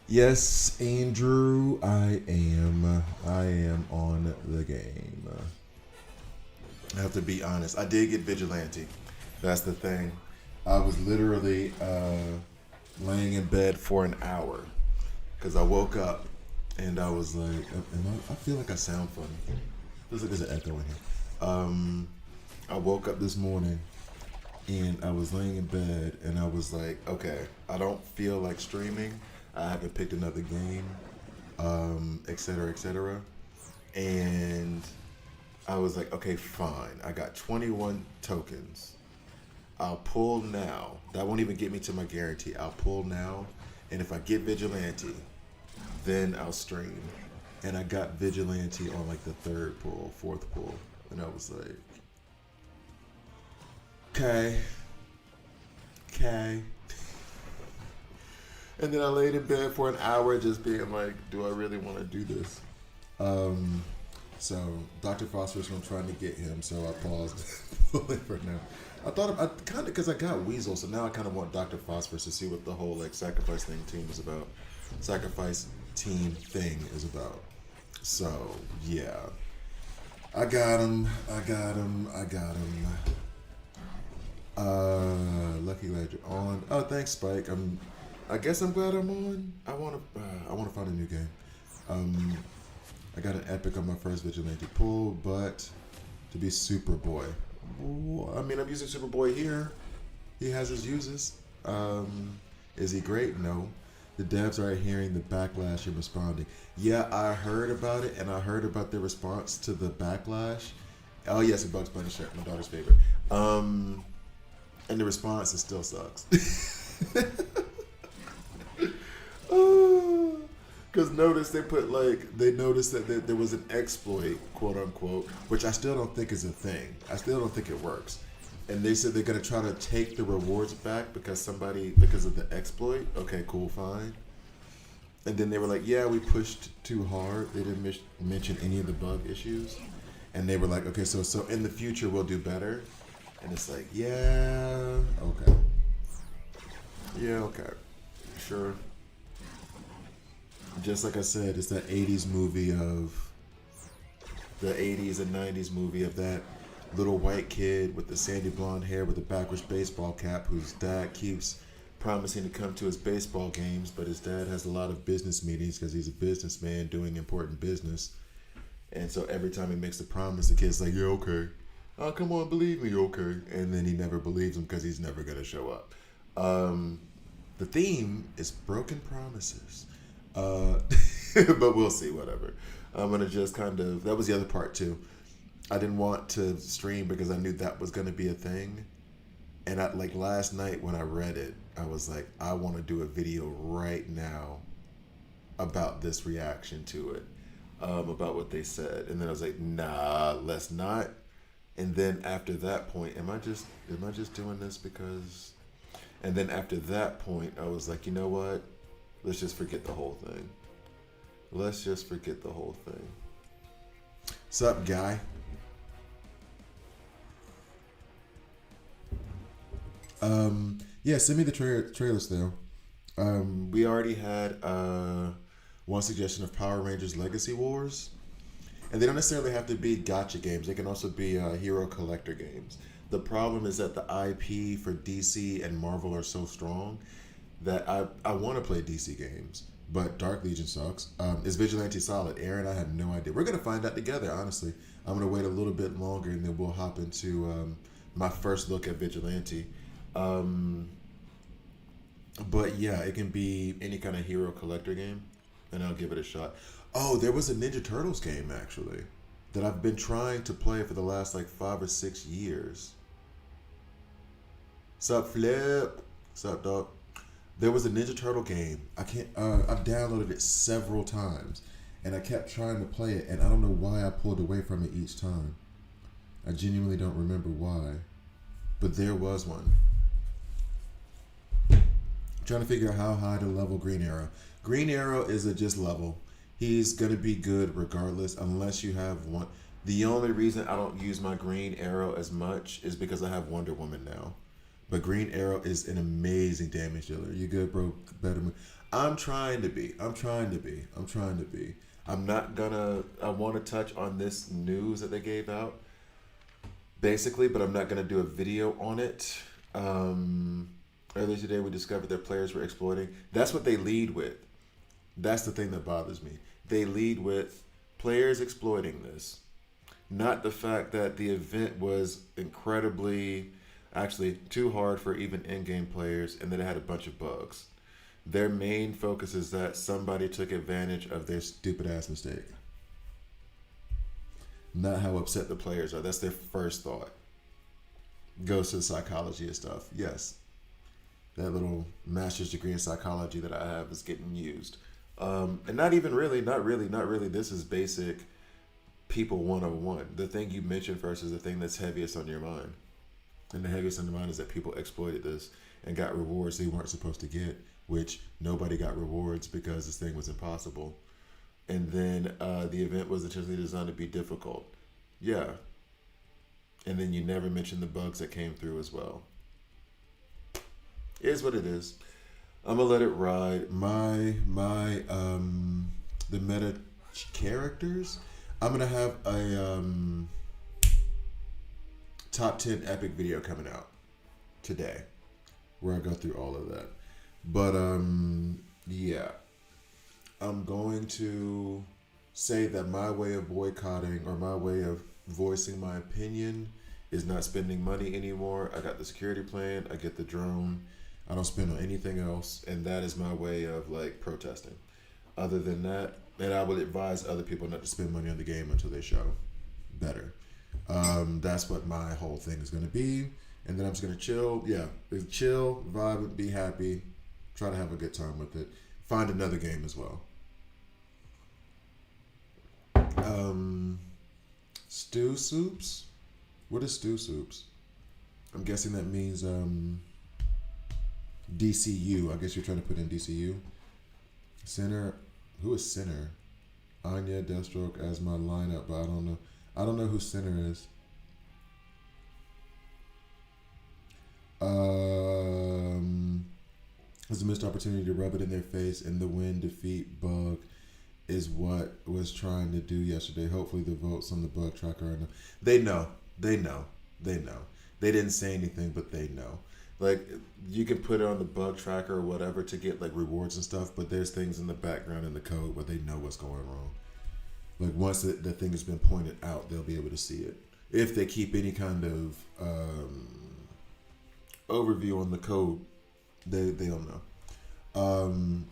Yes, Andrew, I am. I am on the game. I have to be honest. I did get Vigilante. That's the thing. I was literally laying in bed for an hour because I woke up and I was like, I feel like I sound funny. Feels like there's an echo in here. I woke up this morning and I was laying in bed and I was like, okay, I don't feel like streaming. I haven't picked another game, et cetera, et cetera. And I was like, okay, fine. I got 21 tokens. I'll pull now. That won't even get me to my guarantee. I'll pull now. And if I get Vigilante, then I'll stream. And I got Vigilante on like the third pull, fourth pull. And I was like, okay. Okay. And then I laid in bed for an hour just being like, do I really want to do this? So Dr. Phosphorus, I'm trying to get him, so I paused for now. I thought I kind of because I got Weasel, so now I kind of want Dr. Phosphorus to see what the whole like sacrifice thing team is about. Sacrifice team thing is about. So yeah, I got him. I got him. I got him. Lucky glad you're on. Oh, thanks, Spike. I guess I'm glad I'm on. I wanna find a new game. I got an epic on my first Vigilante pull, but to be Superboy. I mean, I'm using Superboy here. He has his uses. Is he great? No. The devs are hearing the backlash and responding. Yeah, I heard about it, and I heard about the response to the backlash. Oh yes, a Bugs Bunny shirt, my daughter's favorite. And the response, it still sucks. Because notice they noticed that there was an exploit, quote unquote, which I still don't think is a thing. I still don't think it works. And they said they're gonna try to take the rewards back because of the exploit. Okay, cool, fine. And then they were like, yeah, we pushed too hard. They didn't mention any of the bug issues. And they were like, okay, so in the future we'll do better. And it's like, yeah, okay. Yeah, okay. Sure. Just like I said, it's that 80s movie of the 80s and 90s movie of that little white kid with the sandy blonde hair with a backwards baseball cap whose dad keeps promising to come to his baseball games, but his dad has a lot of business meetings because he's a businessman doing important business. And so every time he makes a promise, the kid's like, yeah, okay. Oh, come on, believe me, okay. And then he never believes him because he's never going to show up. The theme is broken promises. But we'll see, whatever. I'm going to just that was the other part too. I didn't want to stream because I knew that was going to be a thing. And like last night when I read it, I was like, I want to do a video right now about this reaction to it, about what they said. And then I was like, nah, let's not. And then after that point, am I just doing this because? And then after that point, I was like, you know what? Let's just forget the whole thing. Let's just forget the whole thing. Sup, guy? Yeah, send me the trailers though. We already had one suggestion of Power Rangers Legacy Wars. And they don't necessarily have to be gacha games. They can also be hero collector games. The problem is that the IP for DC and Marvel are so strong that I want to play DC games, but Dark Legion sucks. Is Vigilante solid? Aaron, I have no idea. We're going to find out together, honestly. I'm going to wait a little bit longer, and then we'll hop into my first look at Vigilante. But yeah, it can be any kind of hero collector game, and I'll give it a shot. Oh, there was a Ninja Turtles game, actually, that I've been trying to play for the last, 5 or 6 years. Sup, Flip? Sup, dog? There was a Ninja Turtle game. I've downloaded it several times, and I kept trying to play it, and I don't know why I pulled away from it each time. I genuinely don't remember why, but there was one. Trying to figure out how high to level Green Arrow. Green Arrow is a just level. He's going to be good regardless, unless you have one. The only reason I don't use my Green Arrow as much is because I have Wonder Woman now. But Green Arrow is an amazing damage dealer. You good, bro? Better move. I'm trying to be. I'm trying to be. I'm trying to be. I'm not gonna. I want to touch on this news that they gave out, basically, but I'm not gonna do a video on it. Earlier today, we discovered that players were exploiting. That's what they lead with. That's the thing that bothers me. They lead with players exploiting this, not the fact that the event was incredibly, actually, too hard for even in-game players, and that it had a bunch of bugs. Their main focus is that somebody took advantage of their stupid ass mistake. Not how upset the players are. That's their first thought. Goes to the psychology and stuff. Yes. That little master's degree in psychology that I have is getting used. And not even really, not really, not really. This is basic people 101. The thing you mentioned first is the thing that's heaviest on your mind. And the heaviest on your mind is that people exploited this and got rewards they weren't supposed to get, which nobody got rewards because this thing was impossible. And then the event was intentionally designed to be difficult. Yeah. And then you never mentioned the bugs that came through as well. It is what it is. I'm gonna let it ride. The meta characters. I'm gonna have a top 10 epic video coming out today, where I go through all of that. But yeah, I'm going to say that my way of boycotting or my way of voicing my opinion is not spending money anymore. I got the security plan. I get the drone. I don't spend on anything else, and that is my way of like protesting. Other than that, and I would advise other people not to spend money on the game until they show better. That's what my whole thing is going to be, and then I'm just going to chill. Yeah, chill, vibe, be happy, try to have a good time with it. Find another game as well. Stew soups. What is stew soups? I'm guessing that means DCU. I guess you're trying to put in DCU. Sinner. Who is Sinner? Anya, Deathstroke as my lineup, but I don't know. I don't know who Sinner is. It's a missed opportunity to rub it in their face, and the win defeat bug is what was trying to do yesterday. Hopefully the votes on the bug tracker are enough. They know. They know. They know. They didn't say anything, but they know. Like, you can put it on the bug tracker or whatever to get like rewards and stuff, but there's things in the background in the code where they know what's going wrong. Like, once the thing has been pointed out, they'll be able to see it. If they keep any kind of overview on the code, they'll know.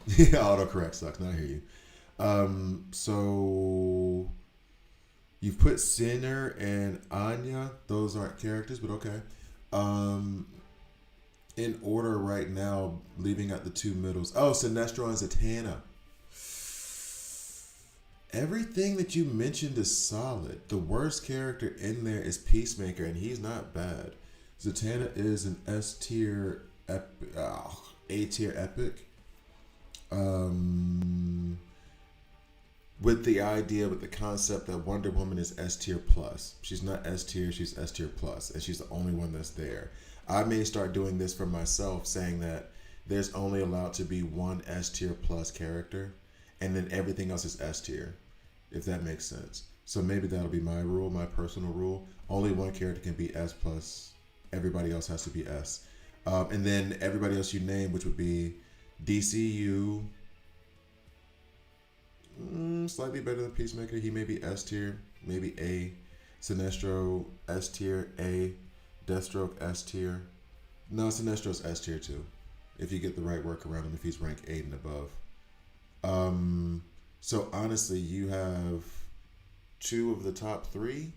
Yeah, autocorrect sucks. Now I hear you. So you've put Sinner and Anya. Those aren't characters, but okay. In order right now, leaving out the two middles. Oh, Sinestro and Zatanna. Everything that you mentioned is solid. The worst character in there is Peacemaker, and he's not bad. Zatanna is an A tier epic. With the idea, with the concept that Wonder Woman is S tier plus. She's not S tier, she's S tier plus, and she's the only one that's there. I may start doing this for myself, saying that there's only allowed to be one S tier plus character, and then everything else is S tier, if that makes sense. So maybe that'll be my rule, my personal rule. Only one character can be S plus. Everybody else has to be S. And then everybody else you name, which would be DCU, slightly better than Peacemaker. He may be S tier, maybe A. Sinestro, S tier, A. Deathstroke, S tier. No, Sinestro's S tier too, if you get the right work around him, if he's ranked 8 and above. So honestly, you have 2 of the top 3.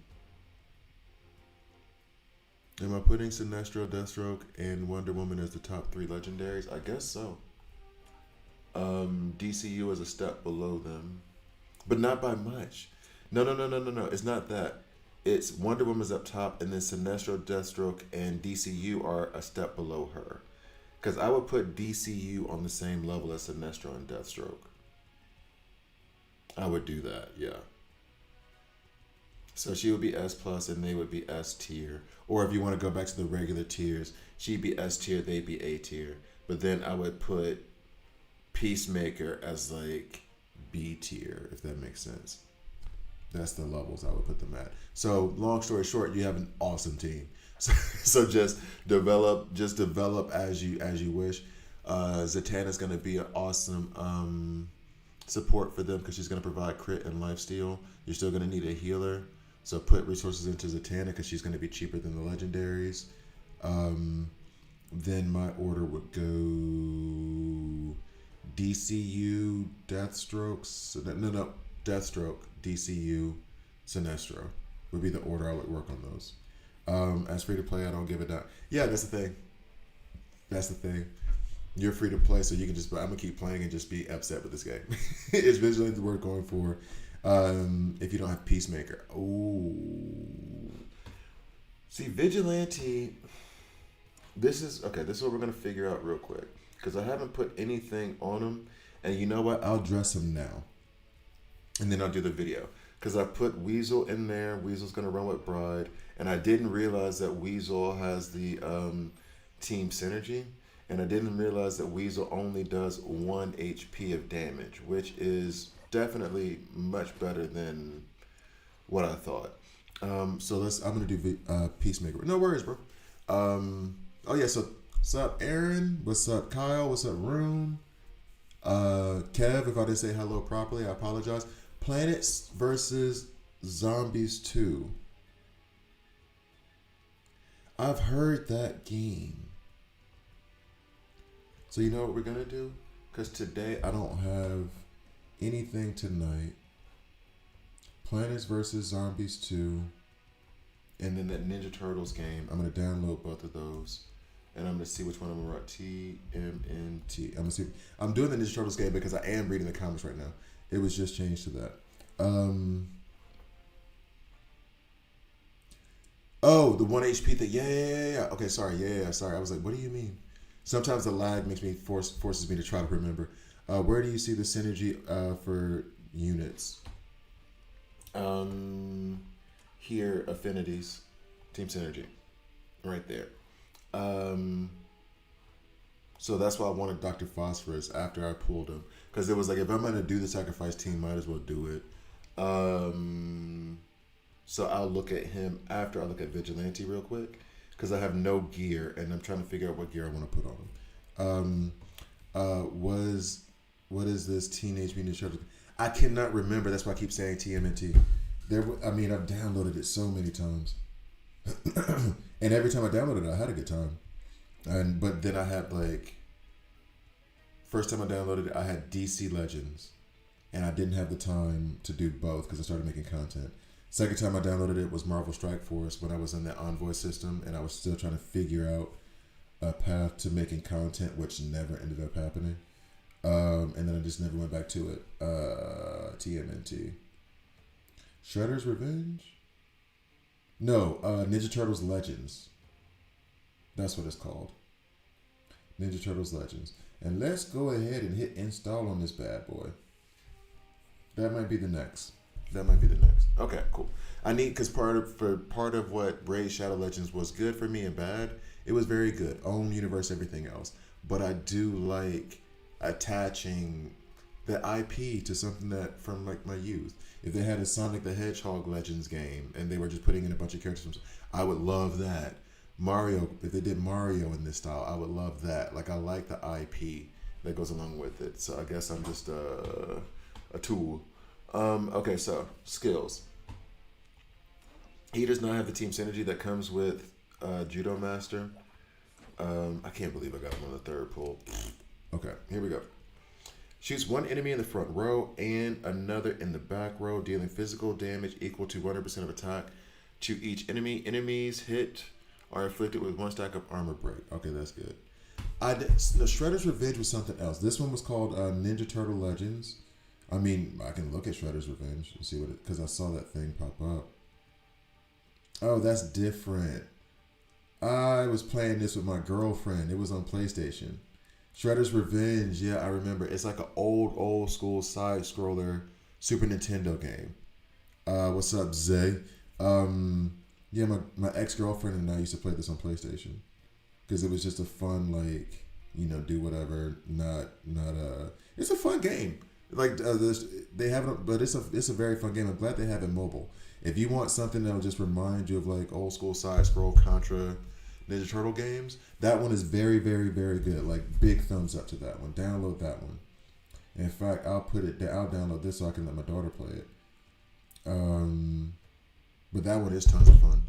Am I putting Sinestro, Deathstroke, and Wonder Woman as the top 3 legendaries? I guess so. DCU is a step below them, but not by much. No. It's not that. It's Wonder Woman's up top, and then Sinestro, Deathstroke, and DCU are a step below her. Because I would put DCU on the same level as Sinestro and Deathstroke. I would do that, yeah. So she would be S plus, and they would be S tier. Or if you want to go back to the regular tiers, she'd be S tier, they'd be A tier. But then I would put Peacemaker as like B tier, if that makes sense. That's the levels I would put them at. So long story short, you have an awesome team. So just develop as you wish. Zatanna's gonna be an awesome support for them because she's gonna provide crit and lifesteal. You're still gonna need a healer, so put resources into Zatanna because she's gonna be cheaper than the legendaries. Then my order would go DCU, Deathstroke, DCU, Sinestro would be the order I would work on those. As free to play, I don't give a damn. Yeah, that's the thing. That's the thing. You're free to play, so you can just. I'm gonna keep playing and just be upset with this game. It's Vigilante worth going for. If you don't have Peacemaker, ooh. See, Vigilante. This is what we're gonna figure out real quick because I haven't put anything on him, and you know what? I'll dress him now, and then I'll do the video because I put Weasel in there. Weasel's gonna run with Bride, and I didn't realize that Weasel has the team synergy, and I didn't realize that Weasel only does 1 HP of damage, which is definitely much better than what I thought. So I'm gonna do Peacemaker. No worries, bro. Oh yeah, so what's up, Aaron? What's up, Kyle? What's up, Rune? Kev, if I didn't say hello properly, I apologize. Planets versus Zombies 2. I've heard that game. So you know what we're gonna do? Because today I don't have anything tonight. Planets versus Zombies 2. And then that Ninja Turtles game. I'm gonna download both of those. And I'm gonna see which one I'm gonna write. TMNT. I'm doing the Ninja Turtles game because I am reading the comments right now. It was just changed to that. Oh, the 1 HP thing. Yeah. Okay, sorry. Yeah. Sorry. I was like, what do you mean? Sometimes the lag makes me forces me to try to remember. Where do you see the synergy for units? Here, affinities, team synergy, right there. So that's why I wanted Dr. Phosphorus after I pulled him. Because it was like, if I'm going to do the sacrifice team, might as well do it. So I'll look at him after I look at Vigilante real quick. Because I have no gear, and I'm trying to figure out what gear I want to put on him. What is this Teenage Mutant Ninja Turtles? I cannot remember. That's why I keep saying TMNT. I've downloaded it so many times. And every time I downloaded it, I had a good time. But then I had first time I downloaded it, I had DC Legends. And I didn't have the time to do both because I started making content. Second time I downloaded it was Marvel Strike Force when I was in the Envoy system and I was still trying to figure out a path to making content, which never ended up happening. And then I just never went back to it. TMNT. Shredder's Revenge? No, Ninja Turtles Legends. That's what it's called. Ninja Turtles Legends. And let's go ahead and hit install on this bad boy. That might be the next. Okay, cool. I need, because part of what Raid Shadow Legends was good for me and bad, it was very good. Own universe, everything else. But I do like attaching the IP to something that from my youth. If they had a Sonic the Hedgehog Legends game and they were just putting in a bunch of characters, I would love that. Mario, if they did Mario in this style, I would love that. I like the IP that goes along with it. So I guess I'm just a tool. Okay, so skills. He does not have the team synergy that comes with Judo Master. I can't believe I got him on the third pull. Okay, here we go. Shoots one enemy in the front row and another in the back row, dealing physical damage equal to 100% of attack to each enemy. Enemies hit are inflicted with 1 stack of armor break. Okay, that's good. The Shredder's Revenge was something else. This one was called Ninja Turtle Legends. I can look at Shredder's Revenge and see because I saw that thing pop up. Oh, that's different. I was playing this with my girlfriend. It was on PlayStation. Shredder's Revenge, yeah, I remember. It's like an old school side scroller Super Nintendo game. What's up, Zay? Yeah, my ex-girlfriend and I used to play this on PlayStation because it was just a fun, do whatever. Not It's a fun game. Like they have it, but it's a very fun game. I'm glad they have it mobile. If you want something that'll just remind you of like old school side scroll Contra, Ninja Turtle games, that one is very, very, very good. Like big thumbs up to that one. Download that one. In fact, I'll download this so I can let my daughter play it. But that one is tons of fun.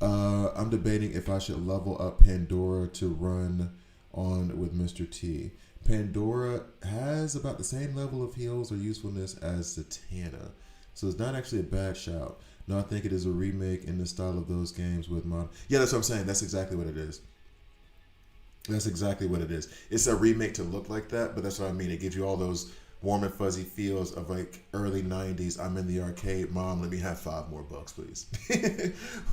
I'm debating if I should level up Pandora to run on with Mr. T. Pandora has about the same level of heals or usefulness as Zatanna, so it's not actually a bad shout. No, I think it is a remake in the style of those games with mod. Yeah, that's what I'm saying. That's exactly what it is. That's exactly what it is. It's a remake to look like that, but that's what I mean. It gives you all those warm and fuzzy feels of like early 90s. I'm in the arcade. Mom, let me have $5 more, please.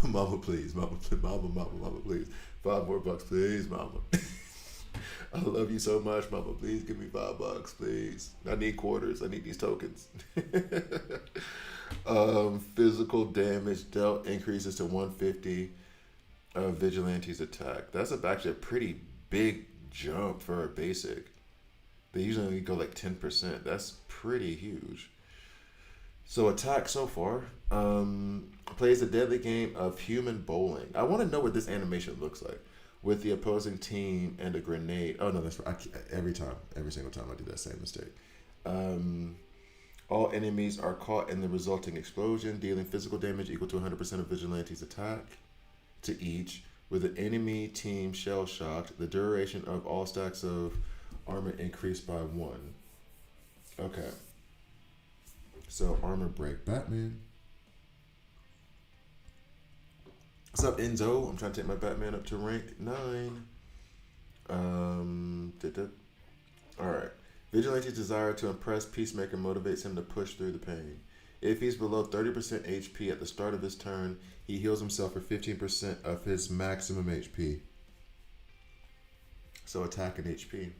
Mama, please. Mama, please. $5 more, please, mama. I love you so much, mama. Please give me $5, please. I need quarters. I need these tokens. Physical damage dealt increases to 150. Vigilante's attack. That's actually a pretty big jump for a basic. They usually only go like 10%. That's pretty huge. So attack so far. Plays a deadly game of human bowling. I want to know what this animation looks like with the opposing team and a grenade. Oh no, that's every single time I do that same mistake. All enemies are caught in the resulting explosion, dealing physical damage equal to 100% of Vigilante's attack to each. With the enemy team shell shocked, the duration of all stacks of armor increased by 1. Okay. So armor break. Batman. What's up, Enzo? I'm trying to take my Batman up to rank 9. Alright. Vigilante's desire to impress Peacemaker motivates him to push through the pain. If he's below 30% HP at the start of his turn, he heals himself for 15% of his maximum HP. So attack and HP.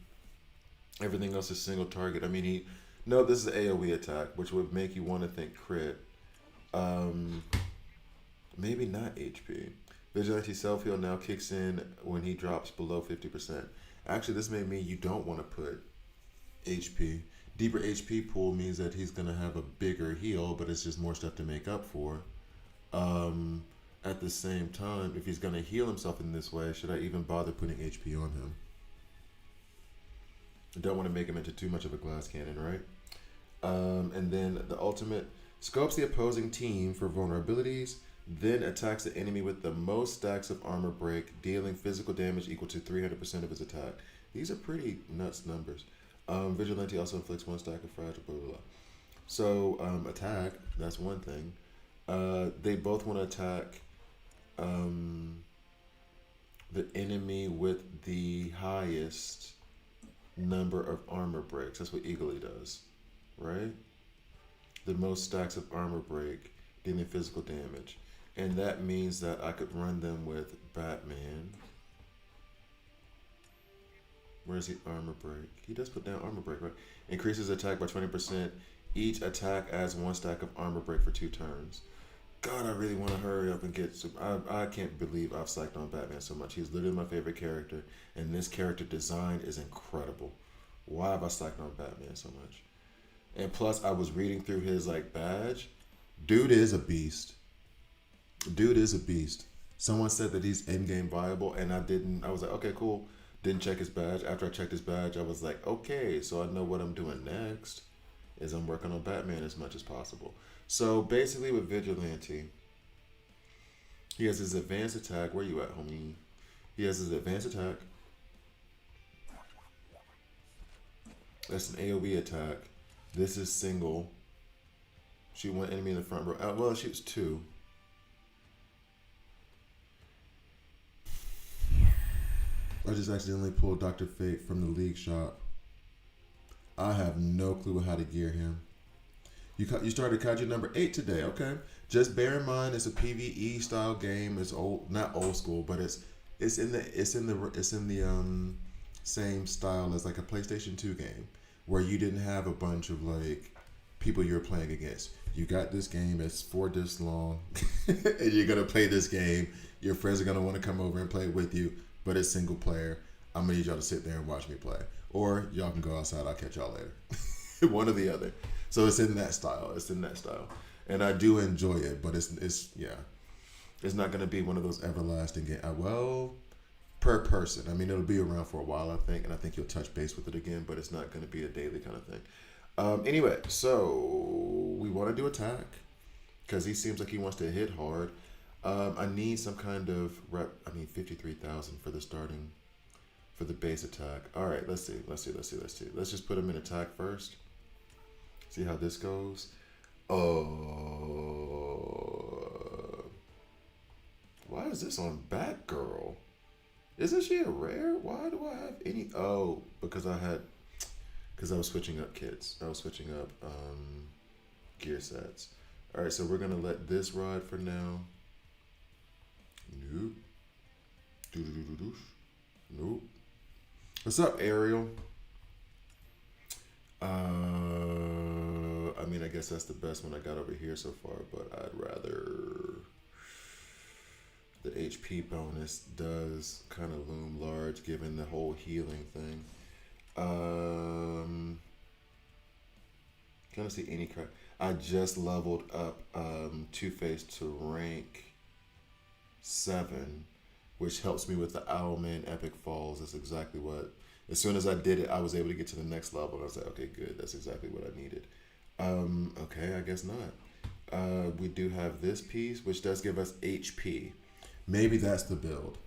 Everything else is single target. I mean, this is an AoE attack, which would make you want to think crit. Maybe not HP. Vigilante self-heal now kicks in when he drops below 50%. Actually, this may mean you don't want to put HP. Deeper HP pool means that he's going to have a bigger heal, but it's just more stuff to make up for. At the same time, if he's going to heal himself in this way, should I even bother putting HP on him? I don't want to make him into too much of a glass cannon, right? And then the ultimate scopes the opposing team for vulnerabilities, then attacks the enemy with the most stacks of armor break, dealing physical damage equal to 300% of his attack. These are pretty nuts numbers. Vigilante also inflicts 1 stack of fragile, blah, blah, blah. So, attack, that's one thing. They both want to attack the enemy with the highest number of armor breaks. That's what Eagly does, right? The most stacks of armor break, dealing physical damage. And that means that I could run them with Batman. Where's the armor break? He does put down armor break, right? Increases attack by 20%. Each attack adds 1 stack of armor break for 2 turns. God, I really want to hurry up and get some. I can't believe I've psyched on Batman so much. He's literally my favorite character, and this character design is incredible. Why have I psyched on Batman so much? And plus, I was reading through his badge. Dude is a beast. Someone said that he's in-game viable, and I didn't. I was like, okay, cool. Didn't check his badge. After I checked his badge, I was like, okay, so I know what I'm doing next is I'm working on Batman as much as possible. So basically with Vigilante, he has his advanced attack. Where you at, homie? He has his advanced attack. That's an AoE attack. This is single. Shoot 1 enemy in the front row. Well, it shoots 2. I just accidentally pulled Dr. Fate from the League shop. I have no clue how to gear him. You started Kaiju number 8 today, okay? Just bear in mind it's a PvE style game. It's not old school, but it's in the same style as like a PlayStation 2 game where you didn't have a bunch of people you're playing against. You got this game, it's 4 discs long, and you're gonna play this game. Your friends are gonna want to come over and play with you, but it's single player. I'm gonna need y'all to sit there and watch me play. Or y'all can go outside. I'll catch y'all later. One or the other. So it's in that style. It's in that style. And I do enjoy it, but it's yeah. It's not going to be one of those everlasting games. Well, per person. I mean, it'll be around for a while, I think, and I think you'll touch base with it again, but it's not going to be a daily kind of thing. Anyway, so we want to do attack because he seems like he wants to hit hard. I need some kind of rep. I mean, 53,000 for the starting, for the base attack. All right, let's see. Let's just put him in attack first. See how this goes. Why is this on Batgirl? Isn't she a rare? Why do I have any? Oh, because I was switching up kits. I was switching up gear sets. All right, so we're gonna let this ride for now. Nope. Nope. What's up, Ariel? I mean, I guess that's the best one I got over here so far, but I'd rather. The HP bonus does kind of loom large given the whole healing thing. Can't see any crap. I just leveled up Two-Face to rank 7, which helps me with the Owlman Epic Falls. That's exactly what. As soon as I did it, I was able to get to the next level. And I was like, okay, good. That's exactly what I needed. Okay, I guess not. We do have this piece, which does give us HP. Maybe that's the build.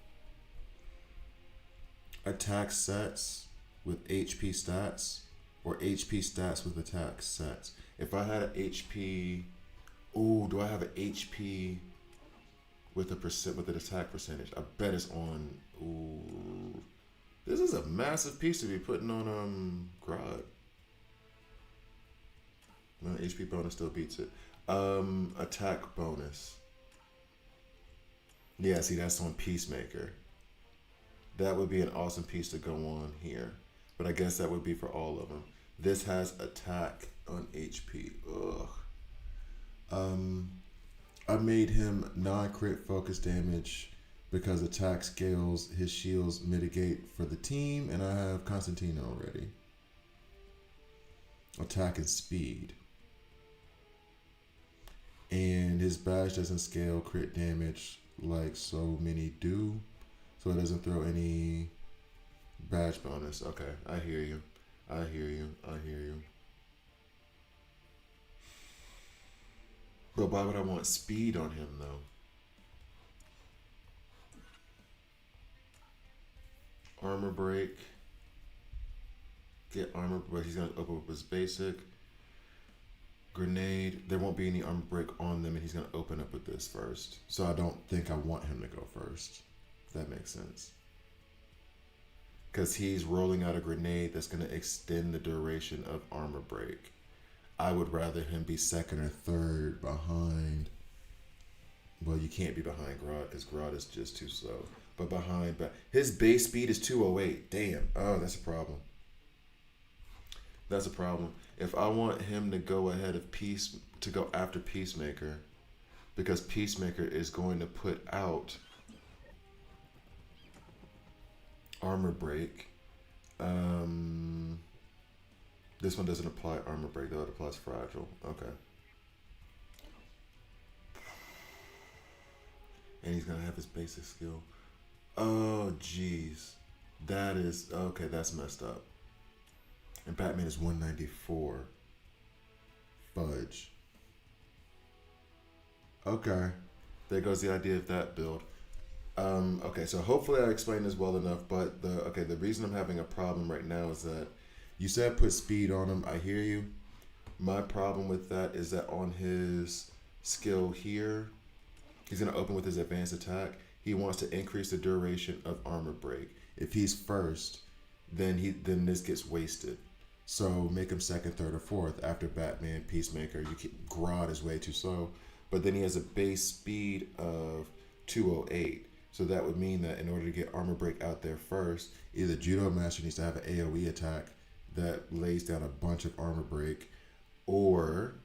Attack sets with HP stats, or HP stats with attack sets. If I had an HP, do I have an HP with with an attack percentage? I bet it's on. This is a massive piece to be putting on Grodd. No, HP bonus still beats it. Attack bonus. Yeah, see, that's on Peacemaker. That would be an awesome piece to go on here. But I guess that would be for all of them. This has attack on HP. Ugh. I made him non-crit focus damage because attack scales his shields mitigate for the team, and I have Constantine already. Attack and speed. And his badge doesn't scale crit damage like so many do, so it doesn't throw any badge bonus. Okay, I hear you. But why would I want speed on him though? Armor break. Get armor, but he's gonna open up his basic. Grenade, there won't be any armor break on them, and he's going to open up with this first. So I don't think I want him to go first, if that makes sense. Because he's rolling out a grenade that's going to extend the duration of armor break. I would rather him be second or third behind. Well, you can't be behind Grodd, because Grodd is just too slow. But his base speed is 208. Damn. Oh, that's a problem. That's a problem. If I want him to go ahead of to go after Peacemaker, because Peacemaker is going to put out armor break. This one doesn't apply armor break though; it applies fragile. Okay. And he's gonna have his basic skill. Oh, jeez, that is okay. That's messed up. And Batman is 194. Fudge. Okay. There goes the idea of that build. Okay, so hopefully I explained this well enough, but the reason I'm having a problem right now is that you said put speed on him. I hear you. My problem with that is that on his skill here, he's going to open with his advanced attack. He wants to increase the duration of armor break. If he's first, then this gets wasted. So make him second, third, or fourth after Batman, Peacemaker. Grodd is way too slow, but then he has a base speed of 208. So that would mean that in order to get armor break out there first, either Judo Master needs to have an AoE attack that lays down a bunch of armor break, or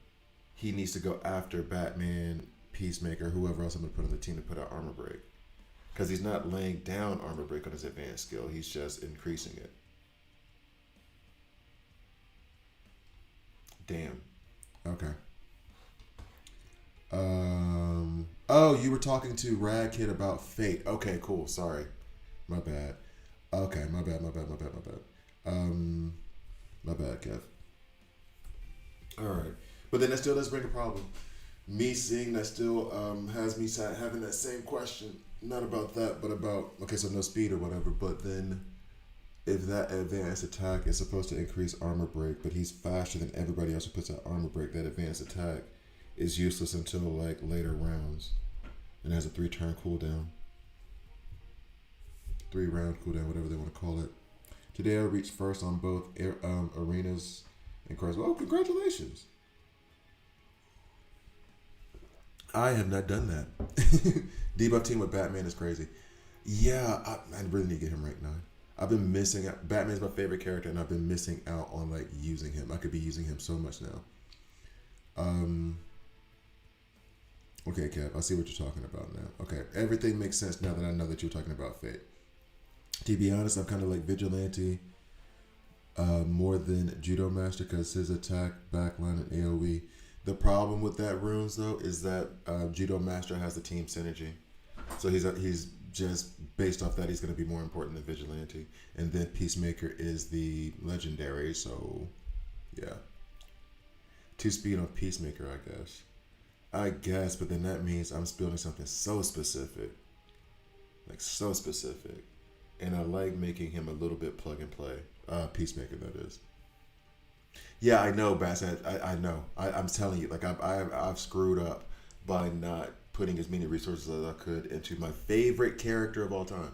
he needs to go after Batman, Peacemaker, whoever else I'm going to put on the team to put out armor break. Because he's not laying down armor break on his advanced skill, he's just increasing it. Damn. Okay. Oh, you were talking to Rad Kid about Fate. Okay, cool. Sorry. My bad. Okay, my bad. Um, my bad, Kev. All right. But then that still does bring a problem. Me seeing that still has me having that same question. Not about that, but about, okay, so no speed or whatever. But then if that advanced attack is supposed to increase armor break, but he's faster than everybody else who puts out armor break, that advanced attack is useless until like later rounds. And has a 3-turn cooldown. 3-round cooldown, whatever they want to call it. Today I reached first on both arenas and cars. Well, congratulations. I have not done that. Debuff team with Batman is crazy. Yeah, I really need to get him ranked 9. I've been missing out. Batman's my favorite character, and I've been missing out on like using him. I could be using him so much now. Okay, Kev, I see what you're talking about now. Okay, everything makes sense now that I know that you're talking about Fate. To be honest, I'm kind of like Vigilante more than Judo Master because his attack, backline, and AoE. The problem with that runes though is that Judo Master has the team synergy, so he's just based off that he's going to be more important than Vigilante, and then Peacemaker is the legendary. So yeah, 2 speed on Peacemaker, I guess, but then that means I'm building something so specific, like so specific, and I like making him a little bit plug and play. Peacemaker, that is. Yeah, I know, Bass. I know. I'm telling you, like I've screwed up by not putting as many resources as I could into my favorite character of all time.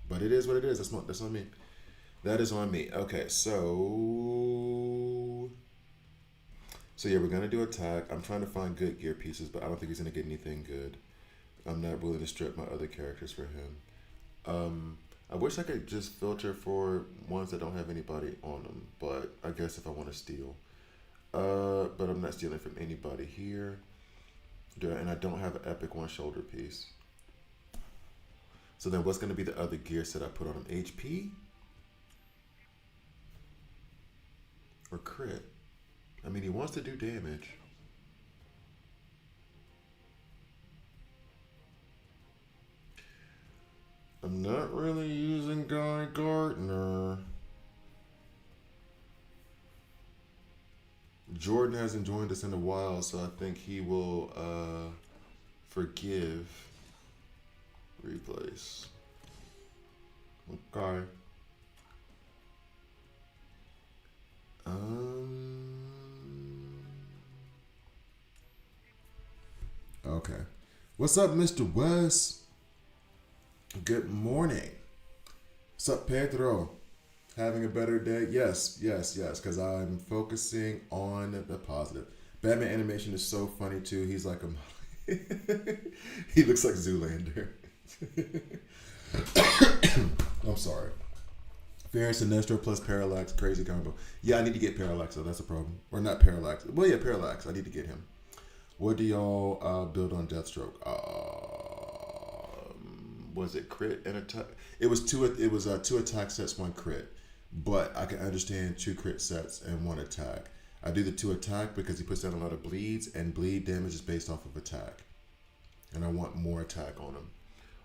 But it is what it is. That's on me. That is on me. Okay, so yeah, we're gonna do attack. I'm trying to find good gear pieces, but I don't think he's gonna get anything good. I'm not willing to strip my other characters for him. I wish I could just filter for ones that don't have anybody on them, but I guess if I want to steal. But I'm not stealing from anybody here. And I don't have an epic one shoulder piece. So then what's going to be the other gear set I put on him? HP? Or crit? I mean, he wants to do damage. I'm not really using Guy Gardner. Jordan hasn't joined us in a while, so I think he will forgive. Replace. Okay. Okay. What's up, Mr. West? Good morning. What's up, Pedro? Having a better day? Yes, because I'm focusing on the positive. Batman animation is so funny, too. He's like a... he looks like Zoolander. I'm sorry. Fear Sinestro plus Parallax, crazy combo. Yeah, I need to get Parallax, so that's a problem. Or not Parallax. Well, yeah, Parallax. I need to get him. What do y'all build on Deathstroke? Was it crit and attack? It was two attack sets, 1 crit. But I can understand 2 crit sets and 1 attack. I do the 2 attack because he puts down a lot of bleeds, and bleed damage is based off of attack. And I want more attack on him,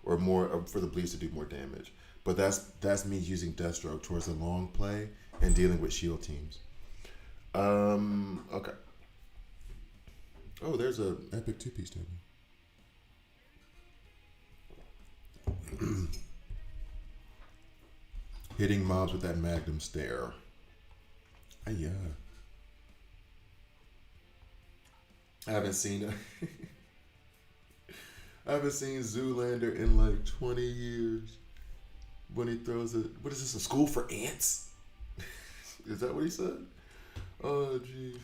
or more for the bleeds to do more damage. But that's me using Deathstroke towards the long play and dealing with shield teams. Okay. Oh, there's a epic 2-piece table. Hitting mobs with that Magnum stare. Yeah. I haven't seen Zoolander in like 20 years. When he throws what is this, a school for ants? Is that what he said? Oh, jeez.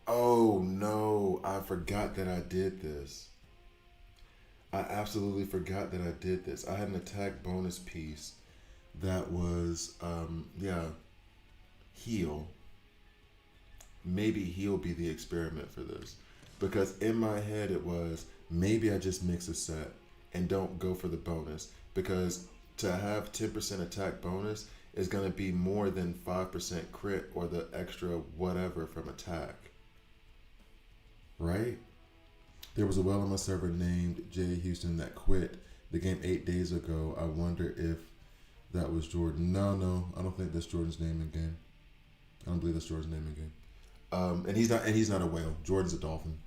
Oh no, I forgot that I did this. I absolutely forgot that I did this. I had an attack bonus piece that was, heal. Maybe heal be the experiment for this. Because in my head it was, maybe I just mix a set and don't go for the bonus. Because to have 10% attack bonus, is going to be more than 5% crit or the extra whatever from attack. Right? There was a well on my server named Jay Houston that quit the game 8 days ago. I wonder if that was Jordan. No, I don't think that's Jordan's name in game. I don't believe that's Jordan's name in game. And he's not a whale. Jordan's a dolphin.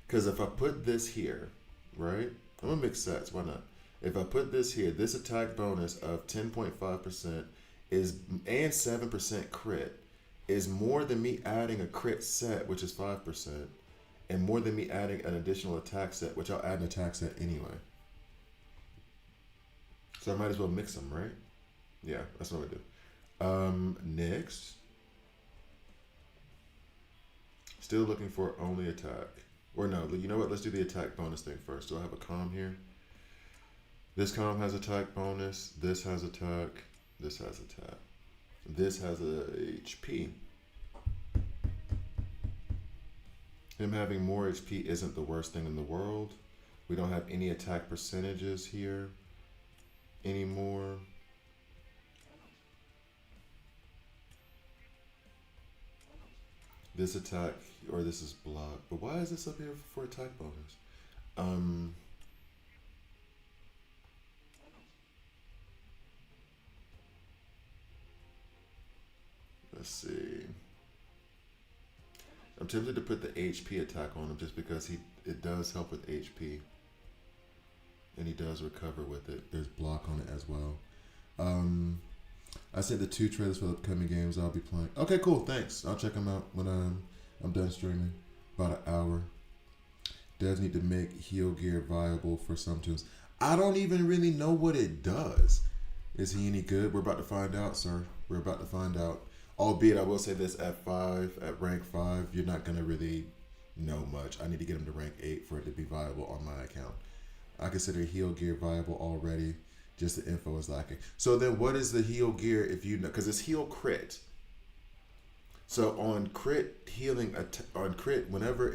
Because if I put this here, right? I'm gonna mix sets. Why not? If I put this here, this attack bonus of 10.5% is and 7% crit is more than me adding a crit set, which is 5%, and more than me adding an additional attack set, which I'll add an attack set anyway. So I might as well mix them, right? Yeah, that's what I do. Next. Still looking for only attack. Or no, you know what? Let's do the attack bonus thing first. Do I have a comm here? This comm has attack bonus. This has attack. This has attack. This has a HP. Him having more HP isn't the worst thing in the world. We don't have any attack percentages here anymore. This attack, or this is block. But why is this up here for attack bonus? Let's see. I'm tempted to put the HP attack on him just because it does help with HP. And he does recover with it. There's block on it as well. I sent the 2 trailers for the upcoming games I'll be playing. Okay, cool. Thanks. I'll check them out when I'm done streaming. About an hour. Does need to make heal gear viable for some tunes. I don't even really know what it does. Is he any good? We're about to find out, sir. We're about to find out. Albeit, I will say this, at rank 5, you're not going to really know much. I need to get him to rank 8 for it to be viable on my account. I consider heal gear viable already. Just the info is lacking. So then what is the heal gear if you know? Because it's heal crit. So on crit healing, on crit, whenever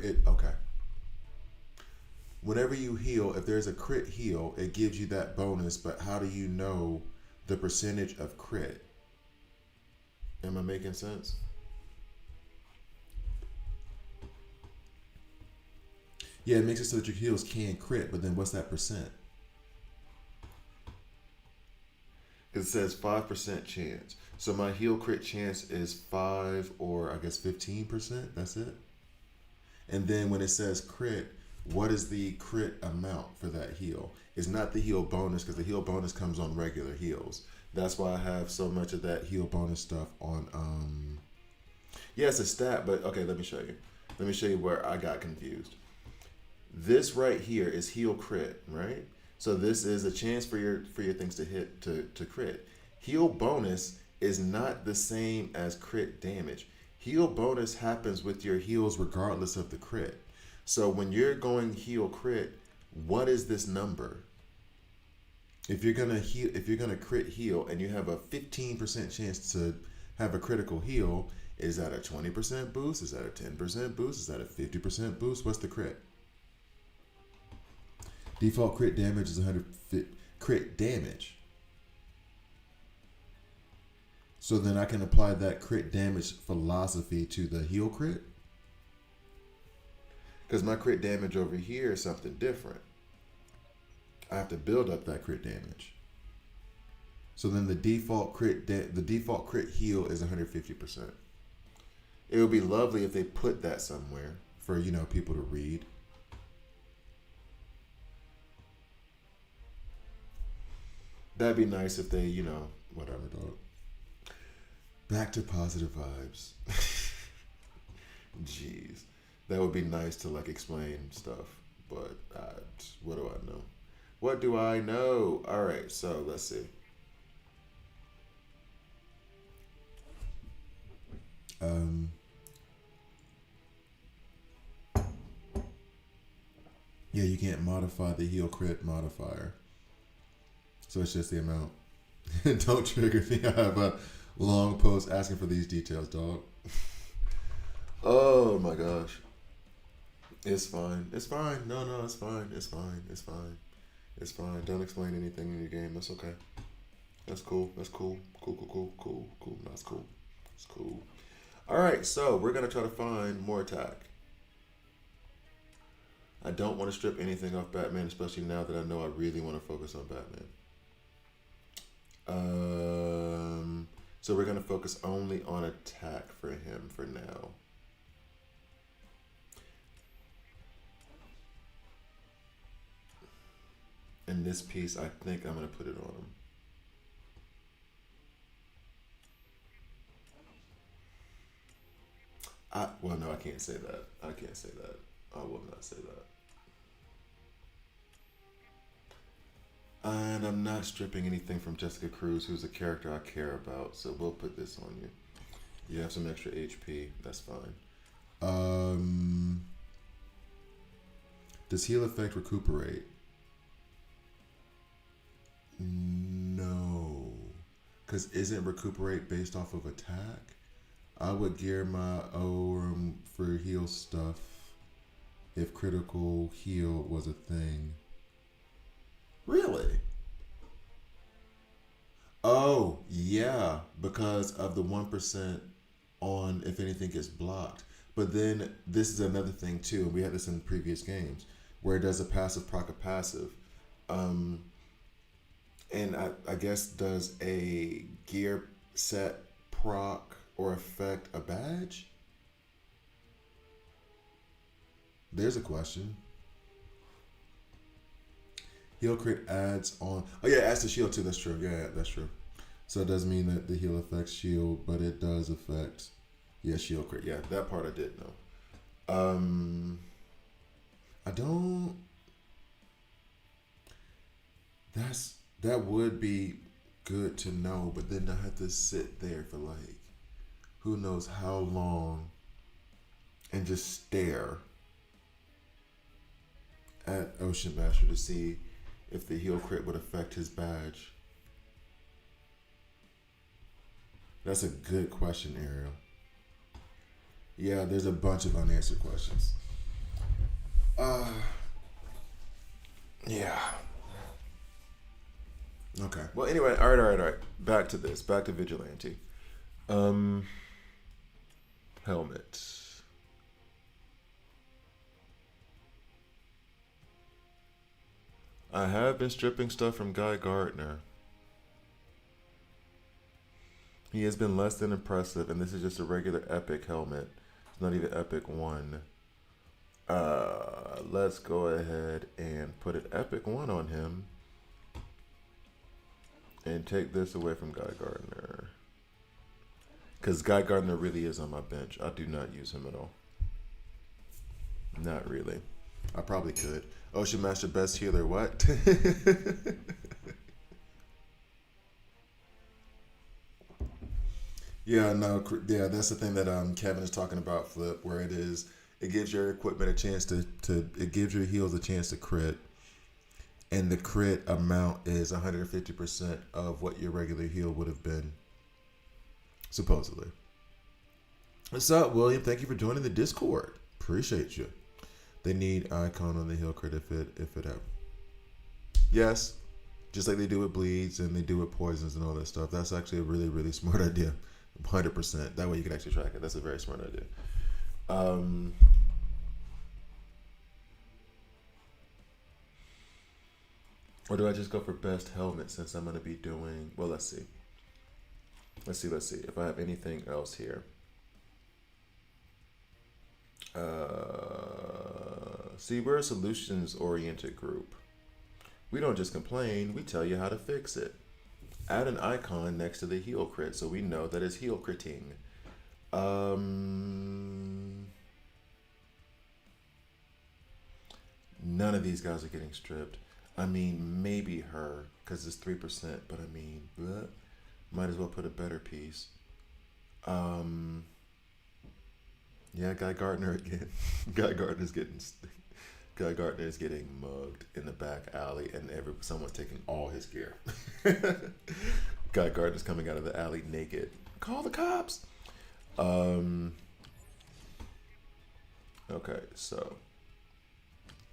you heal, if there's a crit heal, it gives you that bonus. But how do you know the percentage of crit? Am I making sense? Yeah, it makes it so that your heals can crit, but then what's that percent? It says 5% chance. So my heal crit chance is 5 or I guess 15%. That's it. And then when it says crit, what is the crit amount for that heal? It's not the heal bonus because the heal bonus comes on regular heals. That's why I have so much of that heal bonus stuff on. Yeah, it's a stat, but okay, let me show you. Let me show you where I got confused. This right here is heal crit, right? So this is a chance for your things to hit to crit. Heal bonus is not the same as crit damage. Heal bonus happens with your heals regardless of the crit. So when you're going heal crit, what is this number? If you're gonna crit heal and you have a 15% chance to have a critical heal, is that a 20% boost? Is that a 10% boost? Is that a 50% boost? What's the crit? Default crit damage is 100 crit damage. So then I can apply that crit damage philosophy to the heal crit. Because my crit damage over here is something different. I have to build up that crit damage. So then the default crit heal is 150%. It would be lovely if they put that somewhere for people to read. That'd be nice if they, whatever, dog. Back to positive vibes. Jeez. That would be nice to, explain stuff. But what do I know? What do I know? All right, so let's see. Yeah, you can't modify the heal crit modifier. So it's just the amount. Don't trigger me. I have a long post asking for these details, dog. Oh my gosh. It's fine. It's fine. No, no, it's fine. It's fine. It's fine. It's fine. Don't explain anything in your game. That's okay. That's cool. That's cool. Cool, cool, cool, cool, cool. That's cool. It's cool. All right, so we're gonna try to find more attack. I don't want to strip anything off Batman, especially now that I know I really want to focus on Batman. So we're gonna focus only on attack for him for now. And this piece, I think I'm gonna put it on him. Well, no, I can't say that. I can't say that. I will not say that. And I'm not stripping anything from Jessica Cruz, who's a character I care about. So we'll put this on you. You have some extra HP. That's fine. Um, does heal effect recuperate? No, because isn't recuperate based off of attack? I would gear my Orem for heal stuff if critical heal was a thing. Really? Oh, yeah, because of the 1% on if anything gets blocked. But then this is another thing too, and we had this in previous games, where it does a passive proc a passive. Um, and I guess does a gear set proc or affect a badge? There's a question. Heal crit adds on. Oh yeah, it adds to shield too. That's true. Yeah, that's true. So it does mean that the heal affects shield, but it does affect. Yeah, shield crit. Yeah, that part I did know. I don't. That would be good to know, but then I have to sit there for like, who knows how long, and just stare at Ocean Master to see if the heal crit would affect his badge. That's a good question, Ariel. Yeah, there's a bunch of unanswered questions. Yeah. Okay. Well, anyway, all right. Back to this. Back to Vigilante. Helmet. I have been stripping stuff from Guy Gardner. He has been less than impressive, and this is just a regular epic helmet. It's not even epic 1. Let's go ahead and put an epic 1 on him. And take this away from Guy Gardner. Because Guy Gardner really is on my bench. I do not use him at all. Not really. I probably could. Ocean Master best healer, what? Yeah, no, yeah, that's the thing that Kevin is talking about, Flip, where it gives your equipment a chance it gives your heals a chance to crit, and the crit amount is 150% of what your regular heal would have been, supposedly. What's up, William? Thank you for joining the Discord. Appreciate you. They need icon on the heal crit if it have. Yes, just like they do with bleeds and they do with poisons and all that stuff. That's actually a really, really smart idea. 100%. That way you can actually track it. That's a very smart idea. Or do I just go for best helmet since I'm going to be doing... Well, let's see. Let's see if I have anything else here. See, we're a solutions-oriented group. We don't just complain, we tell you how to fix it. Add an icon next to the heal crit so we know that it's heal critting. None of these guys are getting stripped. I mean, maybe her, because it's 3%, but I mean, bleh, might as well put a better piece. Yeah, Guy Gardner again. Guy Gardner is getting mugged in the back alley, and someone's taking all his gear. Guy Gardner's coming out of the alley naked. Call the cops. Okay, so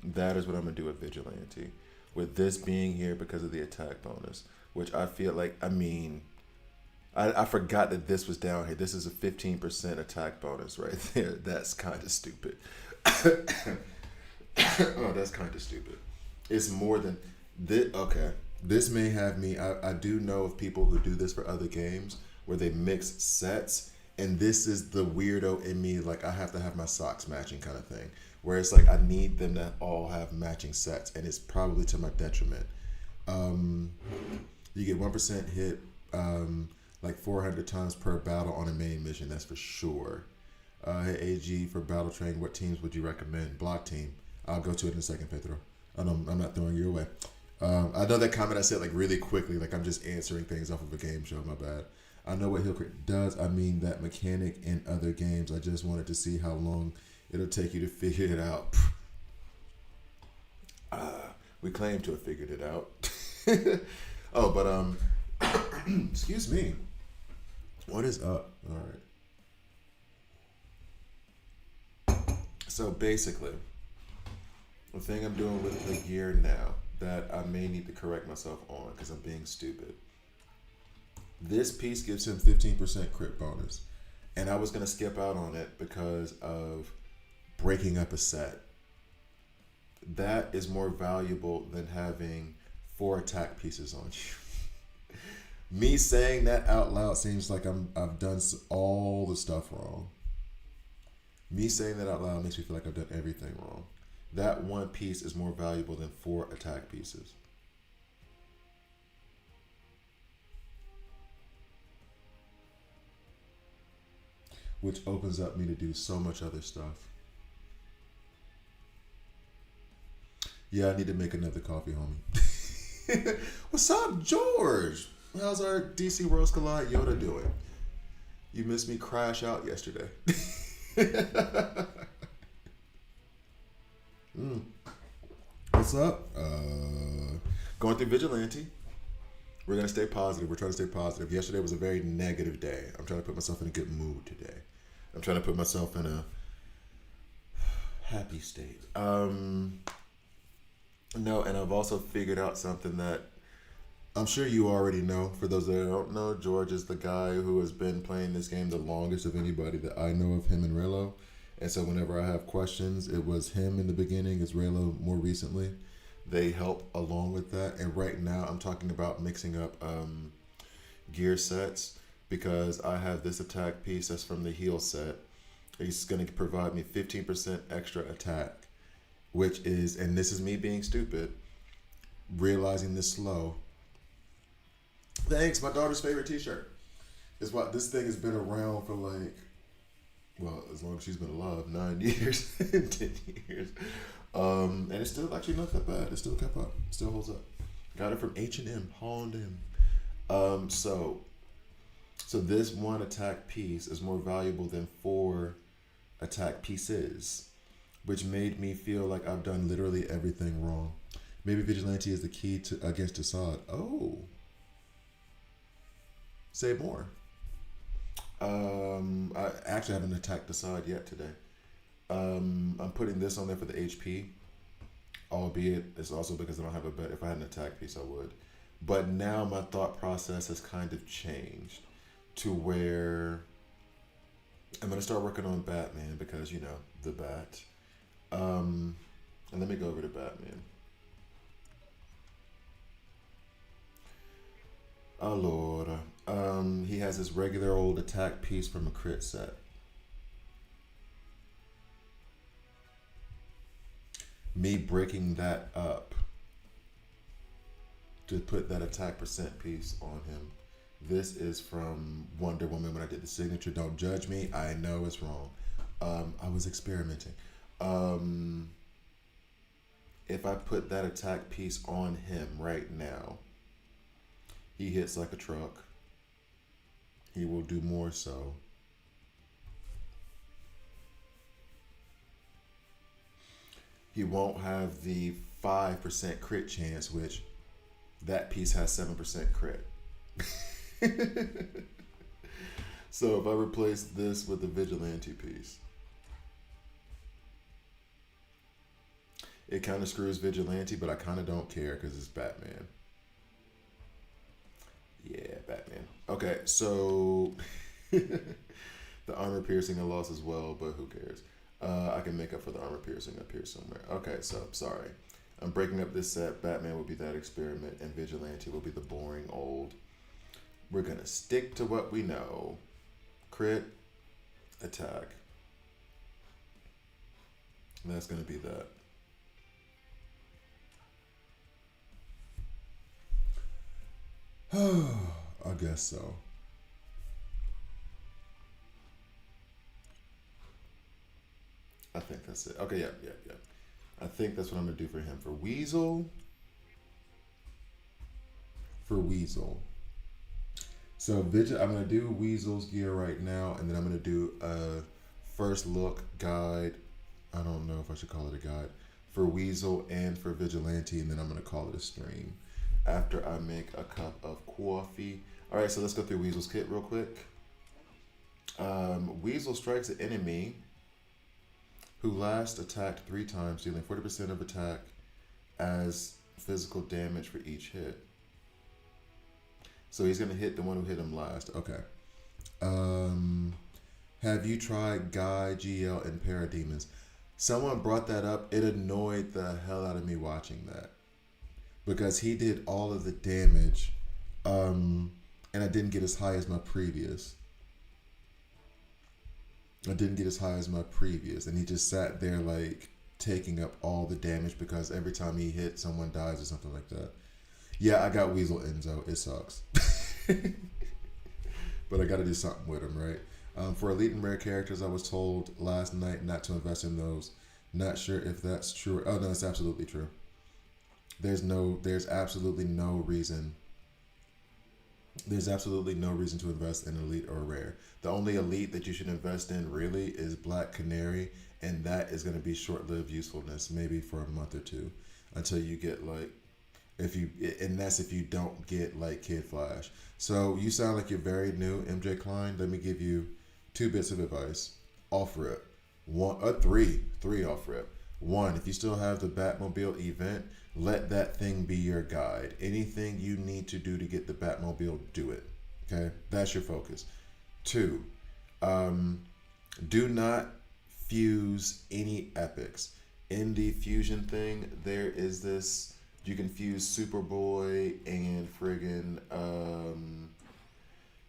That is what I'm gonna do with Vigilante. With this being here because of the attack bonus, which I feel like, I forgot that this was down here. This is a 15% attack bonus right there. That's kind of stupid. Oh, that's kind of stupid. It's more than this. Okay, this may have me. I do know of people who do this for other games where they mix sets, and this is the weirdo in me. Like I have to have my socks matching kind of thing. Where it's like I need them to all have matching sets, and it's probably to my detriment. Um, you get 1% hit, like 400 times per battle on a main mission. That's for sure. Hey AG, for battle train, what teams would you recommend? Block team. I'll go to it in a second, Pedro. I'm not throwing you away. I know that comment I said like really quickly, like I'm just answering things off of a game show. My bad. I know what Hillcrit does. I mean that mechanic in other games. I just wanted to see how long it'll take you to figure it out. We claim to have figured it out. Oh, but excuse me. What is up? All right. So basically, the thing I'm doing with the gear now that I may need to correct myself on because I'm being stupid. This piece gives him 15% crit bonus. And I was going to skip out on it because of breaking up a set. That is more valuable than having 4 attack pieces on you. Me saying that out loud seems like I've done all the stuff wrong. Me saying that out loud makes me feel like I've done everything wrong. That one piece is more valuable than 4 attack pieces. Which opens up me to do so much other stuff. Yeah, I need to make another coffee, homie. What's up, George? How's our DC Worlds Collide Yoda doing? You missed me crash out yesterday. What's up? Going through Vigilante. We're going to stay positive. We're trying to stay positive. Yesterday was a very negative day. I'm trying to put myself in a good mood today. I'm trying to put myself in a happy state. No, and I've also figured out something that I'm sure you already know. For those that don't know, George is the guy who has been playing this game the longest of anybody that I know of, him and Raylo. And so whenever I have questions, it was him in the beginning, it's Raylo more recently. They help along with that. And right now I'm talking about mixing up gear sets because I have this attack piece that's from the heal set. He's going to provide me 15% extra attack, which is, and this is me being stupid, realizing this slow. Thanks, my daughter's favorite t-shirt. Is what this thing has been around for like, well, as long as she's been alive, 9 years, 10 years. And it's still actually not that bad. It still kept up. It still holds up. Got it from H&M, Holland M. So this one attack piece is more valuable than 4 attack pieces, which made me feel like I've done literally everything wrong. Maybe Vigilante is the key to against Assad. Oh. Say more. I actually haven't attacked Assad yet today. I'm putting this on there for the HP, albeit it's also because I don't have a bet. If I had an attack piece, I would. But now my thought process has kind of changed to where I'm going to start working on Batman because, you know, the Bat. And let me go over to Batman. Oh, Lord. He has this regular old attack piece from a crit set. Me breaking that up to put that attack percent piece on him. This is from Wonder Woman when I did the signature. Don't judge me. I know it's wrong. I was experimenting. If I put that attack piece on him right now, he hits like a truck. He will do more so. He won't have the 5% crit chance, which that piece has 7% crit. So if I replace this with the Vigilante piece, It kind of screws Vigilante, but I kind of don't care because it's Batman. Yeah, Batman. Okay, so the armor piercing I lost as well, but who cares? I can make up for the armor piercing up here somewhere. Okay, so sorry. I'm breaking up this set. Batman will be that experiment, and Vigilante will be the boring old. We're gonna stick to what we know. Crit, attack. And that's gonna be that. I guess so. I think that's it. Okay, yeah. I think that's what I'm gonna do for him. For Weasel. So I'm gonna do Weasel's gear right now, and then I'm gonna do a first look guide. I don't know if I should call it a guide for Weasel and for Vigilante, and then I'm gonna call it a stream after I make a cup of coffee. All right, so let's go through Weasel's kit real quick. Weasel strikes an enemy who last attacked 3 times, dealing 40% of attack as physical damage for each hit. So he's gonna hit the one who hit him last. Okay. Have you tried Guy, GL, and Parademons? Someone brought that up. It annoyed the hell out of me watching that because he did all of the damage, and I didn't get as high as my previous. And he just sat there like taking up all the damage because every time he hit, someone dies or something like that. Yeah, I got Weasel Enzo. It sucks. But I got to do something with him, right? For elite and rare characters, I was told last night not to invest in those. Not sure if that's true. Oh, no, it's absolutely true. There's absolutely no reason. There's absolutely no reason to invest in elite or rare. The only elite that you should invest in really is Black Canary, and that is going to be short-lived usefulness, maybe for a month or two, until you get like, and that's if you don't get like Kid Flash. So you sound like you're very new, MJ Klein. Let me give you 2 bits of advice. Off rip, three off rip. 1, if you still have the Batmobile event, let that thing be your guide. Anything you need to do to get the Batmobile, do it. Okay, that's your focus. 2, do not fuse any epics. In the fusion thing, there is this. You can fuse Superboy and friggin'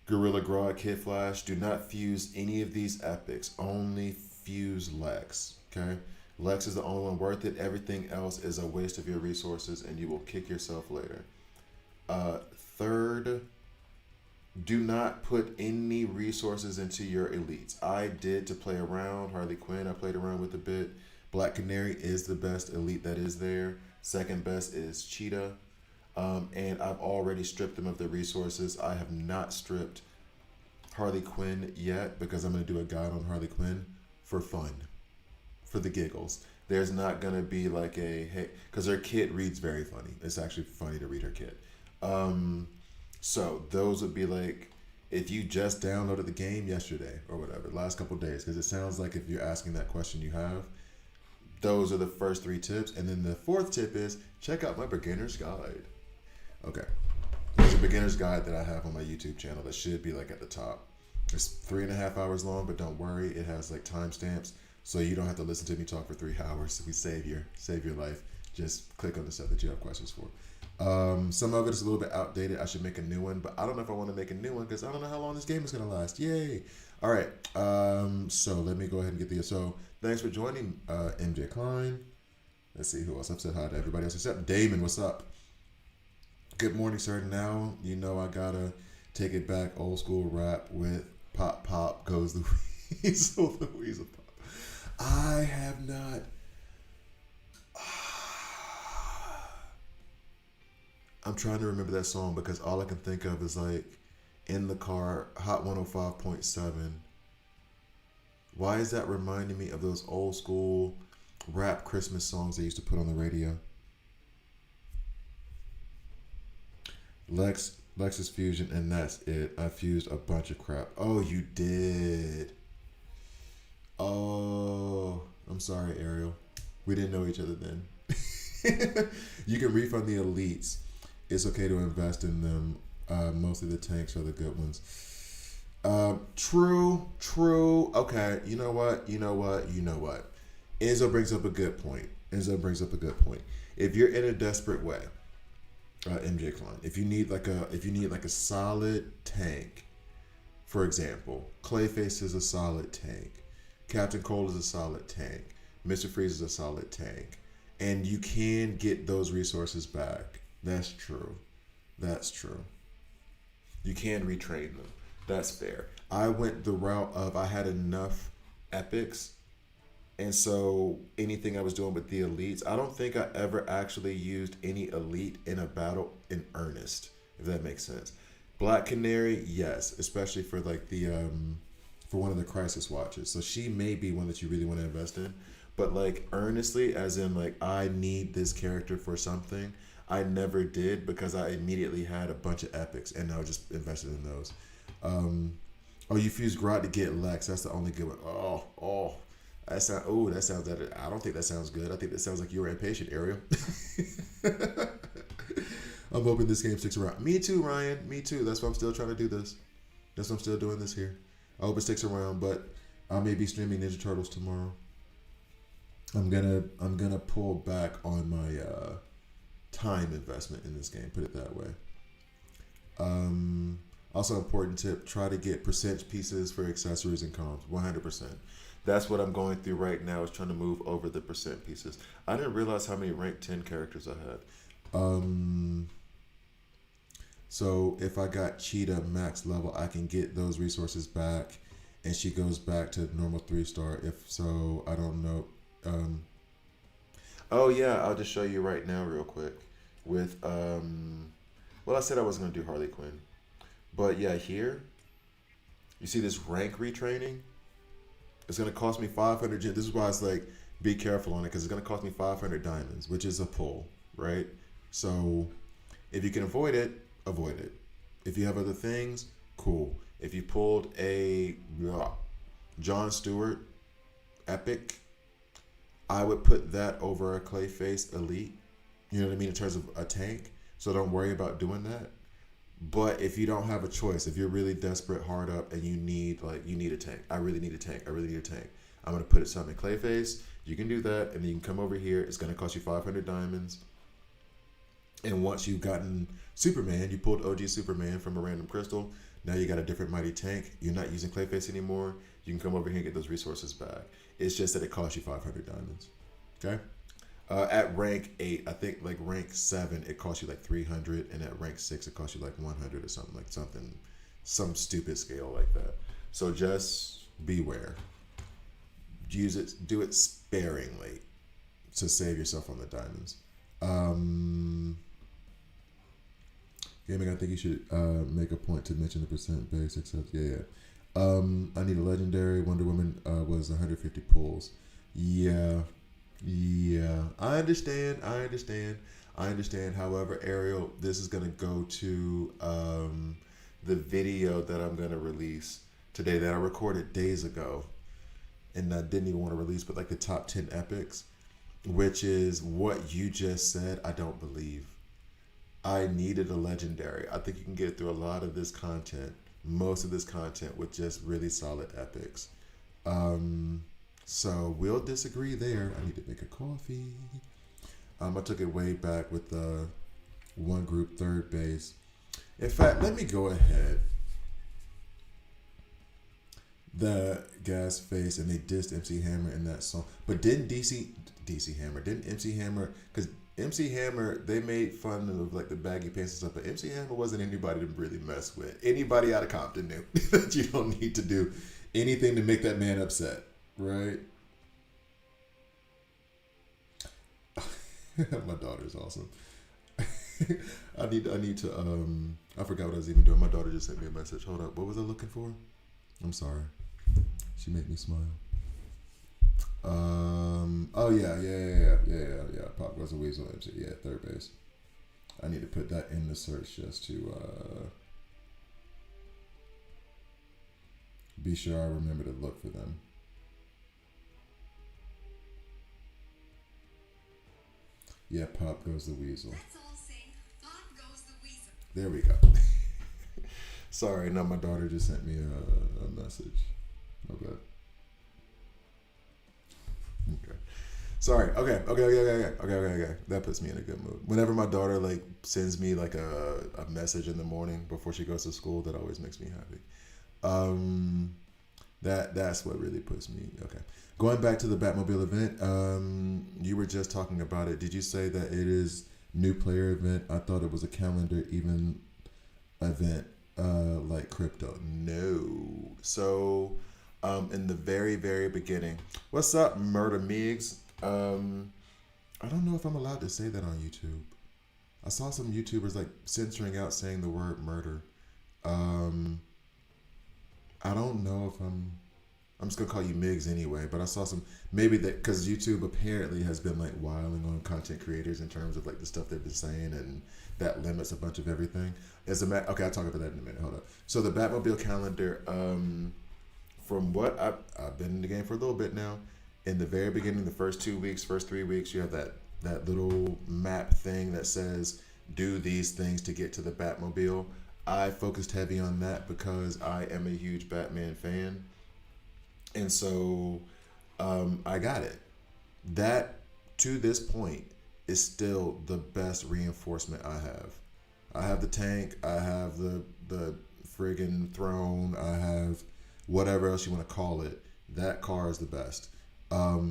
Gorilla Grodd, Kid Flash. Do not fuse any of these epics. Only fuse Lex. Okay? Lex is the only one worth it. Everything else is a waste of your resources and you will kick yourself later. 3rd, do not put any resources into your elites. I did to play around. Harley Quinn, I played around with a bit. Black Canary is the best elite that is there. Second best is Cheetah. And I've already stripped them of the resources. I have not stripped Harley Quinn yet because I'm going to do a guide on Harley Quinn for fun, for the giggles. There's not going to be like hey, because her kit reads very funny. It's actually funny to read her kit. So those would be like, if you just downloaded the game yesterday or whatever, last couple days, because it sounds like if you're asking that question you have, those are the first 3 tips. And then the 4th tip is check out my beginner's guide. Okay. There's a beginner's guide that I have on my YouTube channel that should be like at the top. It's 3.5 hours long, but don't worry. It has like timestamps. So you don't have to listen to me talk for 3 hours. We save your life. Just click on the stuff that you have questions for. Some of it is a little bit outdated. I should make a new one, but I don't know if I want to make a new one because I don't know how long this game is going to last. Yay. All right. So let me go ahead and get the, so thanks for joining, MJ Klein. Let's see who else. I've said hi to everybody else except Damon. What's up? Good morning, sir. Now, you know, I gotta take it back old school rap with Pop Pop Goes the Weasel, the Weasel Pop. I have not. I'm trying to remember that song because all I can think of is like in the car, Hot 105.7. Why is that reminding me of those old school rap Christmas songs they used to put on the radio? Lexus Fusion, and that's it. I fused a bunch of crap. Oh, you did. Oh, I'm sorry, Ariel. We didn't know each other then. You can refund the elites. It's okay to invest in them. Mostly the tanks are the good ones. True. Okay, you know what? Enzo brings up a good point. If you're in a desperate way, MJ Klein, if you need like a solid tank, for example, Clayface is a solid tank, Captain Cold is a solid tank, Mr. Freeze is a solid tank, and you can get those resources back. That's true. You can retrain them. That's fair. I went the route of I had enough epics, and so anything I was doing with the elites, I don't think I ever actually used any elite in a battle in earnest, if that makes sense. Black Canary, yes, especially for like the for one of the crisis watches. So she may be one that you really want to invest in, but like earnestly, as in like I need this character for something. I never did because I immediately had a bunch of epics and I just invested in those. Oh, you fuse Grot to get Lex. That's the only good one. Oh, that sounds. Oh, that sounds. I don't think that sounds good. I think that sounds like you were impatient, Ariel. I'm hoping this game sticks around. Me too, Ryan. Me too. That's why I'm still trying to do this. That's why I'm still doing this here. I hope it sticks around, but I may be streaming Ninja Turtles tomorrow. I'm gonna pull back on my time investment in this game. Put it that way. Also important tip, try to get percent pieces for accessories and comms. 100%. That's what I'm going through right now, is trying to move over the percent pieces. I didn't realize how many rank 10 characters I had. So if I got Cheetah max level, I can get those resources back and she goes back to normal 3-star. If so, I don't know. Oh yeah, I'll just show you right now real quick with well, I said I wasn't going to do Harley Quinn. But yeah, here, you see this rank retraining? It's going to cost me 500 gems. This is why it's like, be careful on it, because it's going to cost me 500 diamonds, which is a pull, right? So if you can avoid it, avoid it. If you have other things, cool. If you pulled a John Stewart epic, I would put that over a Clayface elite. You know what I mean? In terms of a tank. So don't worry about doing that. But if you don't have a choice, if you're really desperate, hard up, and you need a tank, I really need a tank. I'm going to put it some in Clayface. You can do that, and then you can come over here. It's going to cost you 500 diamonds. And once you've gotten Superman, you pulled OG Superman from a random crystal. Now you got a different mighty tank. You're not using Clayface anymore. You can come over here and get those resources back. It's just that it costs you 500 diamonds. Okay? At rank 8, I think like rank 7, it costs you like 300, and at rank 6, it costs you like 100 or some stupid scale like that. So just beware. Use it, do it sparingly to save yourself on the diamonds. Gaming, I think you should make a point to mention the percent base, except yeah. I need a legendary. Wonder Woman was 150 pulls. Yeah. I understand. However, Ariel, this is gonna go to the video that I'm gonna release today that I recorded days ago, and I didn't even want to release, but like the top 10 epics, which is what you just said. I don't believe. I needed a legendary. I think you can get through a lot of this content, most of this content, with just really solid epics. So we'll disagree there. I need to make a coffee. I took it way back with the one group third base. In fact, let me go ahead. The gas face, and they dissed MC Hammer in that song. But didn't MC Hammer, because MC Hammer, they made fun of like the baggy pants and stuff, but MC Hammer wasn't anybody to really mess with. Anybody out of Compton knew that you don't need to do anything to make that man upset, right? My daughter's awesome. I need to I forgot what I was even doing. My daughter just sent me a message. Hold up, what was I looking for? I'm sorry. She made me smile. Oh yeah. Pop Goes a Weasel MC. Yeah, third base. I need to put that in the search just to be sure I remember to look for them. Yeah, Pop Goes the Weasel. Let's all sing Pop Goes the Weasel. There we go. Sorry, no, my daughter just sent me a message. My bad. Okay. Sorry. Okay. That puts me in a good mood. Whenever my daughter like sends me like a message in the morning before she goes to school, that always makes me happy. Um, that's what really puts me okay. Going back to the Batmobile event, you were just talking about it. Did you say that it is new player event? I thought it was a calendar even event, like crypto. No. So, in the very beginning, what's up, Murder Migs? I don't know if I'm allowed to say that on YouTube. I saw some YouTubers like censoring out saying the word murder. Um, I don't know if I'm just gonna call you Migs anyway, but I saw some maybe that because YouTube apparently has been like wiling on content creators in terms of like the stuff they've been saying and that limits a bunch of everything. Okay, I'll talk about that in a minute. Hold up. So the Batmobile calendar, from what I've been in the game for a little bit now. In the very beginning, the first 2 weeks, first 3 weeks, you have that little map thing that says do these things to get to the Batmobile. I focused heavy on that because I am a huge Batman fan. And so I got it. That, to this point, is still the best reinforcement I have. I have the tank. I have the friggin' throne. I have whatever else you want to call it. That car is the best.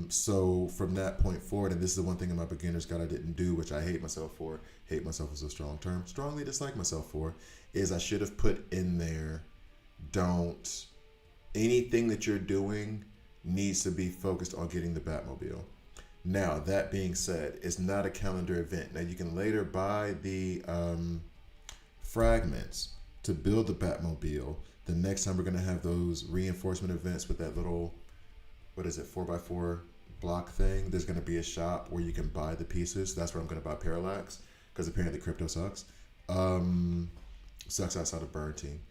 So from that point forward, and this is the one thing in my beginner's guide I didn't do, which I hate myself for. Hate myself is a strong term. Strongly dislike myself for, is I should have put in there, don't, anything that you're doing needs to be focused on getting the Batmobile. Now, that being said, it's not a calendar event. Now, you can later buy the fragments to build the Batmobile. The next time we're going to have those reinforcement events with that little, what is it, 4x4 block thing. There's going to be a shop where you can buy the pieces. That's where I'm going to buy Parallax because apparently crypto sucks. Sucks outside of Burn Team.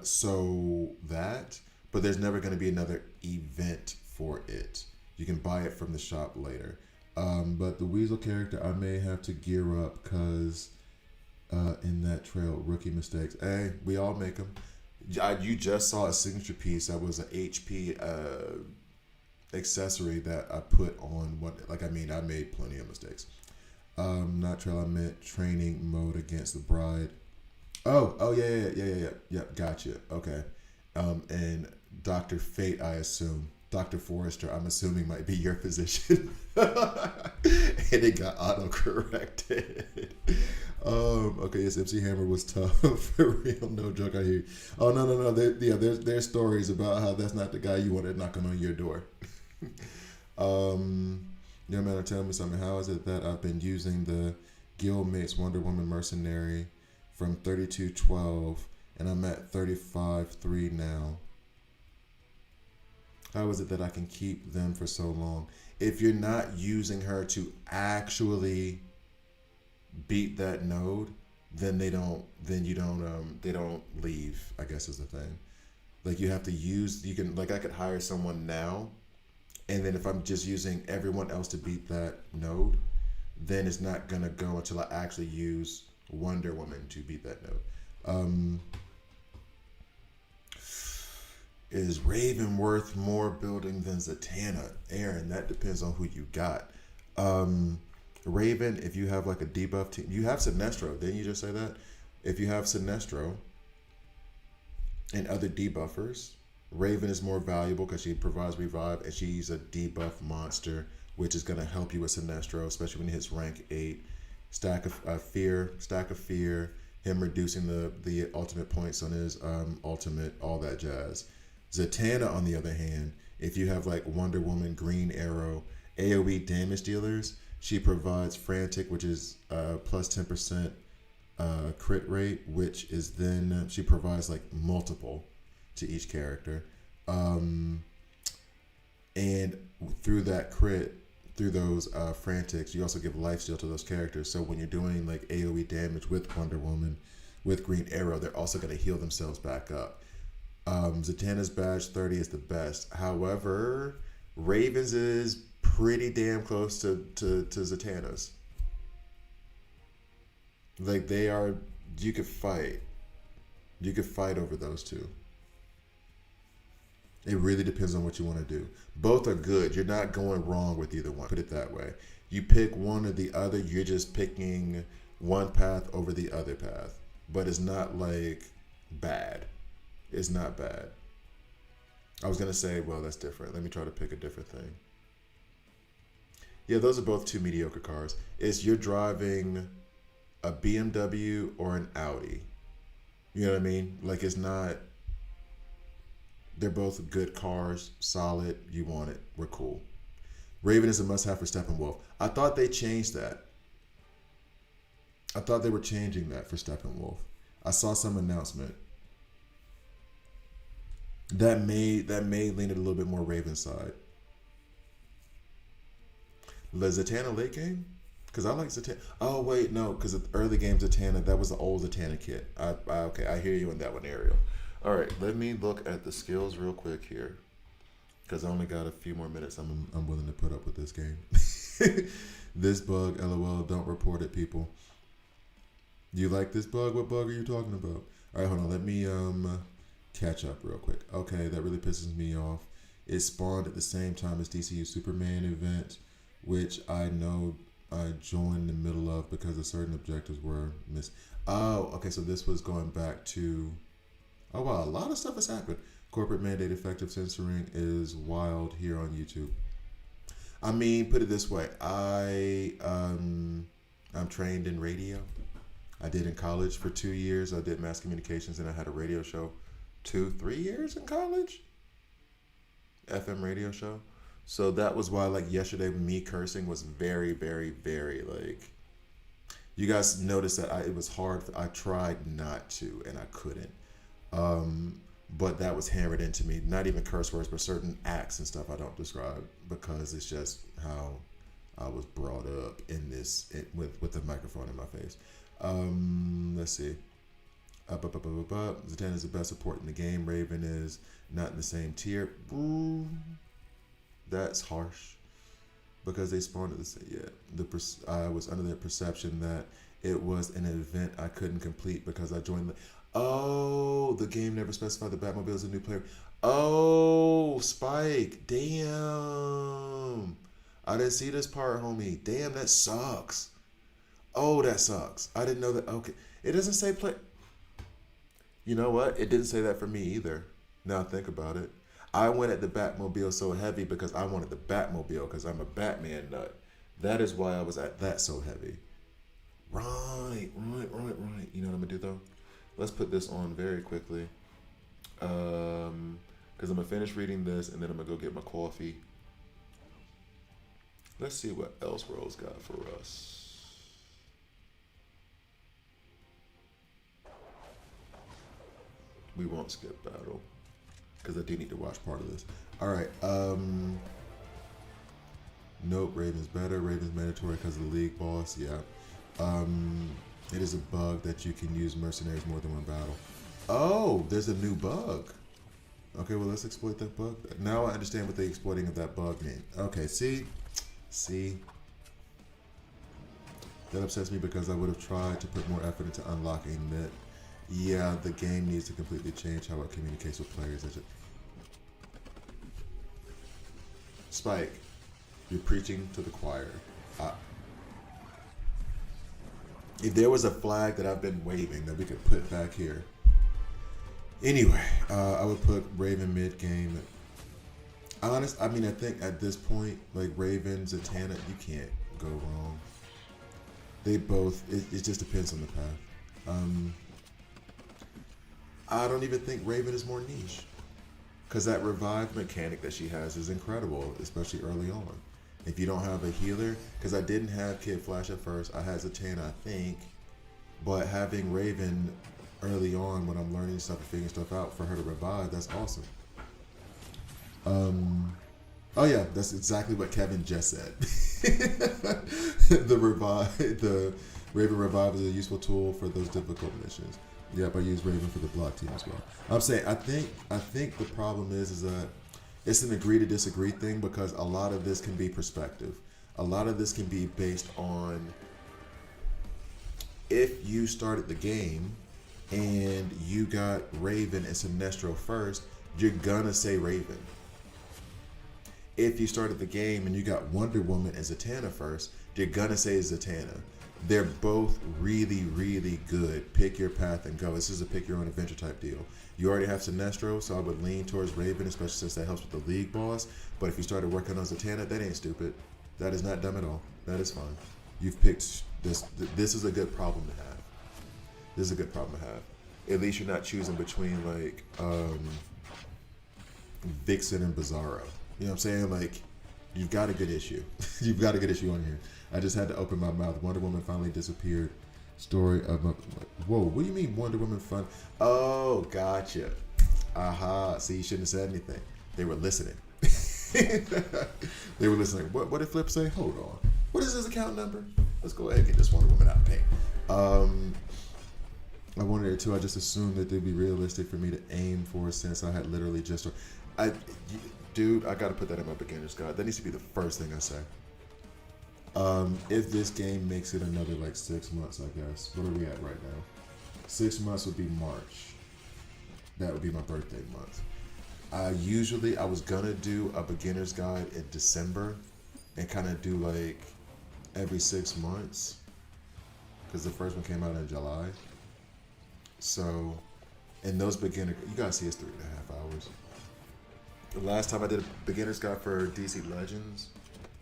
So that, but there's never going to be another event for it. You can buy it from the shop later. But the Weasel character, I may have to gear up because in that trail, rookie mistakes. Hey, we all make them. You just saw a signature piece that was an HP accessory that I put on what, like, I mean, I made plenty of mistakes. Not trail, I meant training mode against the bride. Oh, yeah, gotcha. Okay. And Dr. Fate, I assume. Dr. Forrester, I'm assuming might be your physician. And it got auto-corrected. Okay, yes, MC Hammer was tough. For real, no joke, I hear you. Oh, no. There's stories about how that's not the guy you wanted knocking on your door. Young man, tell me something. How is it that I've been using the Guildmates Wonder Woman Mercenary from 3212 and I'm at 35.3 now? How is it that I can keep them for so long? If you're not using her to actually beat that node, then they don't leave, I guess is the thing. Like you have to use, you can, like I could hire someone now, and then if I'm just using everyone else to beat that node, then it's not gonna go until I actually use Wonder Woman to beat that node. Is Raven worth more building than Zatanna? Aaron, that depends on who you got. Raven, if you have like a debuff team, you have Sinestro. Didn't you just say that? If you have Sinestro and other debuffers, Raven is more valuable because she provides revive and she's a debuff monster, which is going to help you with Sinestro, especially when he hits rank 8. Stack of fear, him reducing the ultimate points on his ultimate, all that jazz. Zatanna, on the other hand, if you have like Wonder Woman, Green Arrow, AoE damage dealers, she provides Frantic, which is plus 10% crit rate, which is then she provides like multiple to each character. And through that crit, through those Frantics, you also give lifesteal to those characters. So when you're doing like AoE damage with Wonder Woman, with Green Arrow, they're also going to heal themselves back up. Zatanna's badge 30 is the best. However, Raven's is pretty damn close to Zatanna's. Like they are, you could fight. You could fight over those two. It really depends on what you want to do. Both are good. You're not going wrong with either one. Put it that way. You pick one or the other, you're just picking one path over the other path. But it's not like bad. It's not bad. I was going to say, well, that's different. Let me try to pick a different thing. Yeah, those are both two mediocre cars. It's you're driving a BMW or an Audi. You know what I mean? Like it's not. They're both good cars, solid. You want it. We're cool. Raven is a must-have for Steppenwolf. I thought they changed that. I thought they were changing that for Steppenwolf. I saw some announcement. That may lean it a little bit more Raven side. The Zatanna late game? Because I like Zatanna. Oh, wait, no. Because the early game Zatanna, that was the old Zatanna kit. Okay, I hear you in that one, Ariel. All right, let me look at the skills real quick here. Because I only got a few more minutes I'm willing to put up with this game. This bug, LOL, don't report it, people. You like this bug? What bug are you talking about? All right, hold on. Let me catch up real quick. Okay, that really pisses me off. It spawned at the same time as DCU Superman event, which I know I joined in the middle of because of certain objectives were missed. Oh, okay, so this was going back to... Oh, wow, a lot of stuff has happened. Corporate mandate effective censoring is wild here on YouTube. I mean, put it this way. I'm trained in radio. I did in college for 2 years. I did mass communications and I had a radio show 3 years in college. FM radio show. So that was why, like, yesterday, me cursing was very, very, very, like... You guys noticed that it was hard. I tried not to, and I couldn't. But that was hammered into me. Not even curse words, but certain acts and stuff I don't describe because it's just how I was brought up in this with the microphone in my face. Let's see. Zatanna is the best support in the game. Raven is not in the same tier. Ooh, that's harsh because they spawned at the same. Yeah, I was under the perception that it was an event I couldn't complete because I joined the. Oh, the game never specified the Batmobile as a new player. Oh, Spike. Damn. I didn't see this part, homie. Damn, that sucks. Oh, that sucks. I didn't know that. Okay. It doesn't say play. You know what? It didn't say that for me either. Now think about it. I went at the Batmobile so heavy because I wanted the Batmobile because I'm a Batman nut. That is why I was at that so heavy. Right. You know what I'm going to do, though? Let's put this on very quickly. Because I'm going to finish reading this and then I'm going to go get my coffee. Let's see what Elseworlds got for us. We won't skip battle. Because I do need to watch part of this. Alright. Nope, Raven's better. Raven's mandatory because of the league boss. Yeah. It is a bug that you can use mercenaries more than one battle. Oh, there's a new bug. Okay, well, let's exploit that bug. Now I understand what the exploiting of that bug means. Okay, see? That upsets me because I would have tried to put more effort into unlocking that. Yeah, the game needs to completely change how it communicates with players. Spike, you're preaching to the choir. If there was a flag that I've been waving that we could put back here. Anyway, I would put Raven mid game. I think at this point, like Raven, Zatanna, you can't go wrong. They both, it just depends on the path. I don't even think Raven is more niche. Because that revive mechanic that she has is incredible, especially early on. If you don't have a healer, because I didn't have Kid Flash at first, I had Zatanna, I think, but having Raven early on when I'm learning stuff and figuring stuff out for her to revive, that's awesome. Oh yeah, that's exactly what Kevin just said. The Raven revive is a useful tool for those difficult missions. Yep, I use Raven for the block team as well. I'm saying I think the problem is that it's an agree to disagree thing because a lot of this can be perspective. A lot of this can be based on If you started the game and you got Raven and Sinestro first, you're gonna say Raven. If you started the game and you got Wonder Woman and Zatanna first, you're gonna say Zatanna. They're both really, really good. Pick your path and go. This is a pick your own adventure type deal. You already have Sinestro, so I would lean towards Raven, especially since that helps with the league boss. But if you started working on Zatanna, that ain't stupid. That is not dumb at all. That is fine. You've picked this. This is a good problem to have. This is a good problem to have. At least you're not choosing between like Vixen and Bizarro. You know what I'm saying? Like, you've got a good issue. You've got a good issue on here. I just had to open my mouth. Wonder Woman finally disappeared. Story of my... Whoa, what do you mean Wonder Woman fun? Oh, gotcha. Aha. See, you shouldn't have said anything. They were listening. They were listening. What did Flip say? Hold on. What is his account number? Let's go ahead and get this Wonder Woman out of paint. I wanted it too. I just assumed that they'd be realistic for me to aim for since I had literally just... Dude, I gotta put that in my beginner's guide. That needs to be the first thing I say. If this game makes it another like 6 months, I guess. What are we at right now? 6 months would be March. That would be my birthday month. I was gonna do a beginner's guide in December and kind of do like every 6 months because the first one came out in July. So, in those you gotta see it's 3.5 hours. The last time I did a beginner's guide for DC Legends,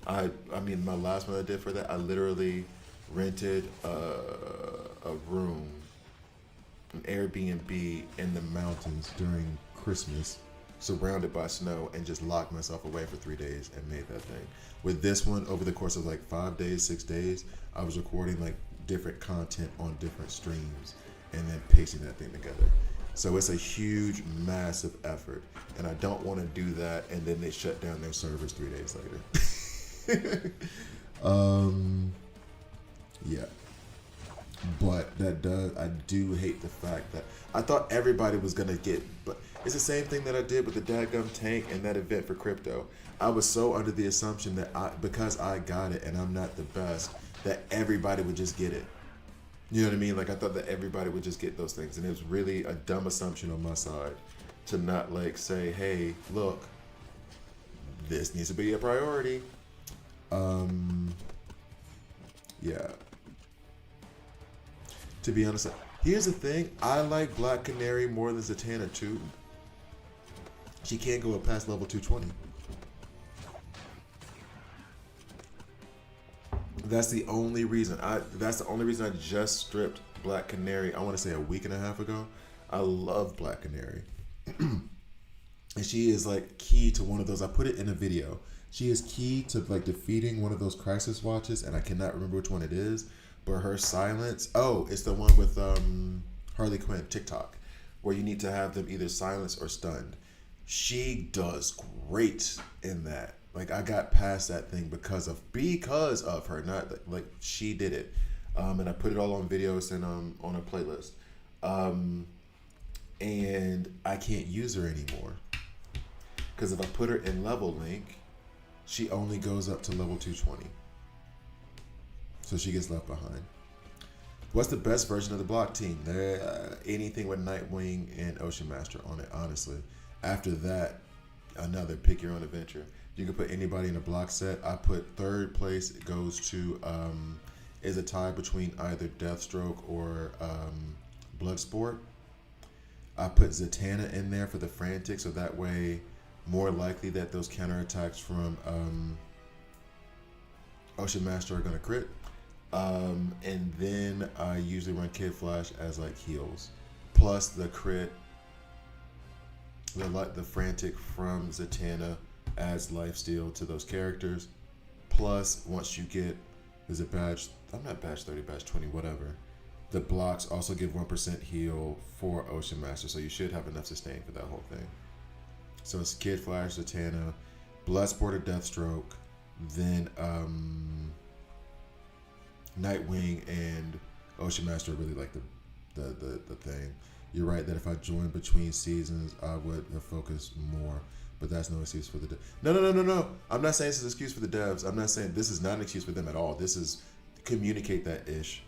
I mean my last one I did for that, I literally rented a room, an Airbnb in the mountains during Christmas, surrounded by snow, and just locked myself away for 3 days and made that thing. With this one, over the course of like 5 days, 6 days, I was recording like different content on different streams and then pasting that thing together. So it's a huge, massive effort, and I don't want to do that and then they shut down their servers 3 days later. Yeah. But I do hate the fact that I thought everybody was gonna get, but it's the same thing that I did with the dadgum tank and that event for crypto. I was so under the assumption that because I got it and I'm not the best, that everybody would just get it. You know what I mean? Like, I thought that everybody would just get those things. And it was really a dumb assumption on my side to not, like, say, hey, look, this needs to be a priority. Yeah. To be honest, here's the thing. I like Black Canary more than Zatanna, too. She can't go up past level 220. That's the only reason. That's the only reason I just stripped Black Canary. I want to say a week and a half ago. I love Black Canary, and she is like key to one of those. I put it in a video. She is key to like defeating one of those crisis watches, and I cannot remember which one it is. But her silence. Oh, it's the one with Harley Quinn TikTok, where you need to have them either silenced or stunned. She does great in that. Like, I got past that thing because of her, not like she did it. And I put it all on videos and on a playlist. And I can't use her anymore. Because if I put her in level link, she only goes up to level 220. So she gets left behind. What's the best version of the block team? Anything with Nightwing and Ocean Master on it, honestly. After that, another pick your own adventure. You can put anybody in a block set. I put third place. It goes to is a tie between either Deathstroke or Bloodsport. I put Zatanna in there for the frantic, so that way more likely that those counterattacks from Ocean Master are gonna crit. And then I usually run Kid Flash as like heals, plus the crit, the frantic from Zatanna adds lifesteal to those characters. Plus, once you get, is it badge? I'm not badge 30, badge 20, whatever. The blocks also give 1% heal for Ocean Master, so you should have enough sustain for that whole thing. So it's Kid Flash, Zatanna, Bloodsport or Deathstroke, then Nightwing and Ocean Master are really like the thing. You're right that if I joined between seasons, I would have focused more. But that's no excuse for the devs. No. I'm not saying this is an excuse for the devs. I'm not saying this is not an excuse for them at all. This is communicate that ish.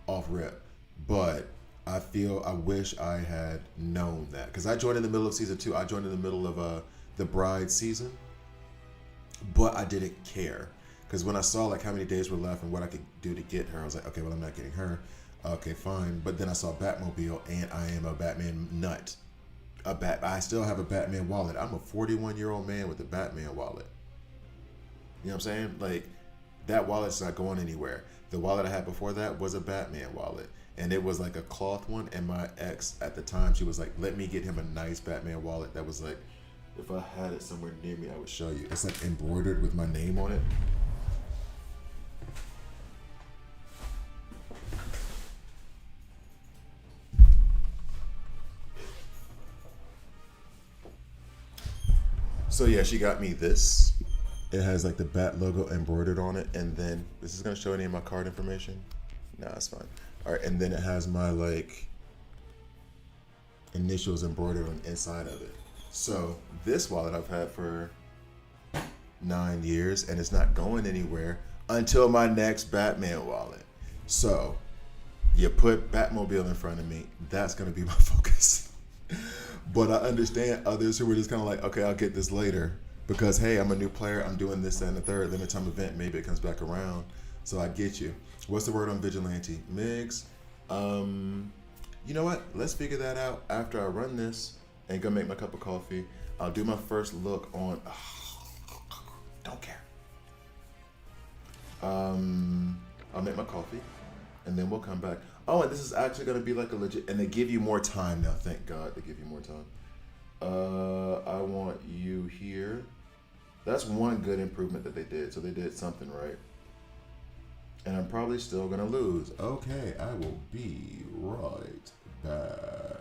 off rip. But I wish I had known that because I joined in the middle of season 2. I joined in the middle of the Bride season, but I didn't care because when I saw like how many days were left and what I could do to get her, I was like, okay, well I'm not getting her. Okay, fine. But then I saw Batmobile, and I am a Batman nut. I still have a Batman wallet. I'm a 41-year-old man with a Batman wallet. You know what I'm saying? Like, that wallet's not going anywhere. The wallet I had before that was a Batman wallet. And it was like a cloth one. And my ex at the time, she was like, let me get him a nice Batman wallet that was like, if I had it somewhere near me, I would show you. It's like embroidered with my name on it. So yeah, she got me this. It has like the Bat logo embroidered on it, and then this is gonna show any of my card information. Nah, it's fine. All right, and then it has my like initials embroidered on the inside of it. So this wallet I've had for 9 years, and it's not going anywhere until my next Batman wallet. So you put Batmobile in front of me, that's gonna be my focus. But I understand others who were just kind of like, okay, I'll get this later because, hey, I'm a new player. I'm doing this, that, and the third. Limited time event. Maybe it comes back around. So I get you. What's the word on Vigilante? Migs. You know what? Let's figure that out after I run this and go make my cup of coffee. I'll do my first look on. Don't care. I'll make my coffee and then we'll come back. Oh, and this is actually going to be like a legit, and they give you more time now. Thank God they give you more time. I want you here. That's one good improvement that they did. So they did something right. And I'm probably still going to lose. Okay, I will be right back.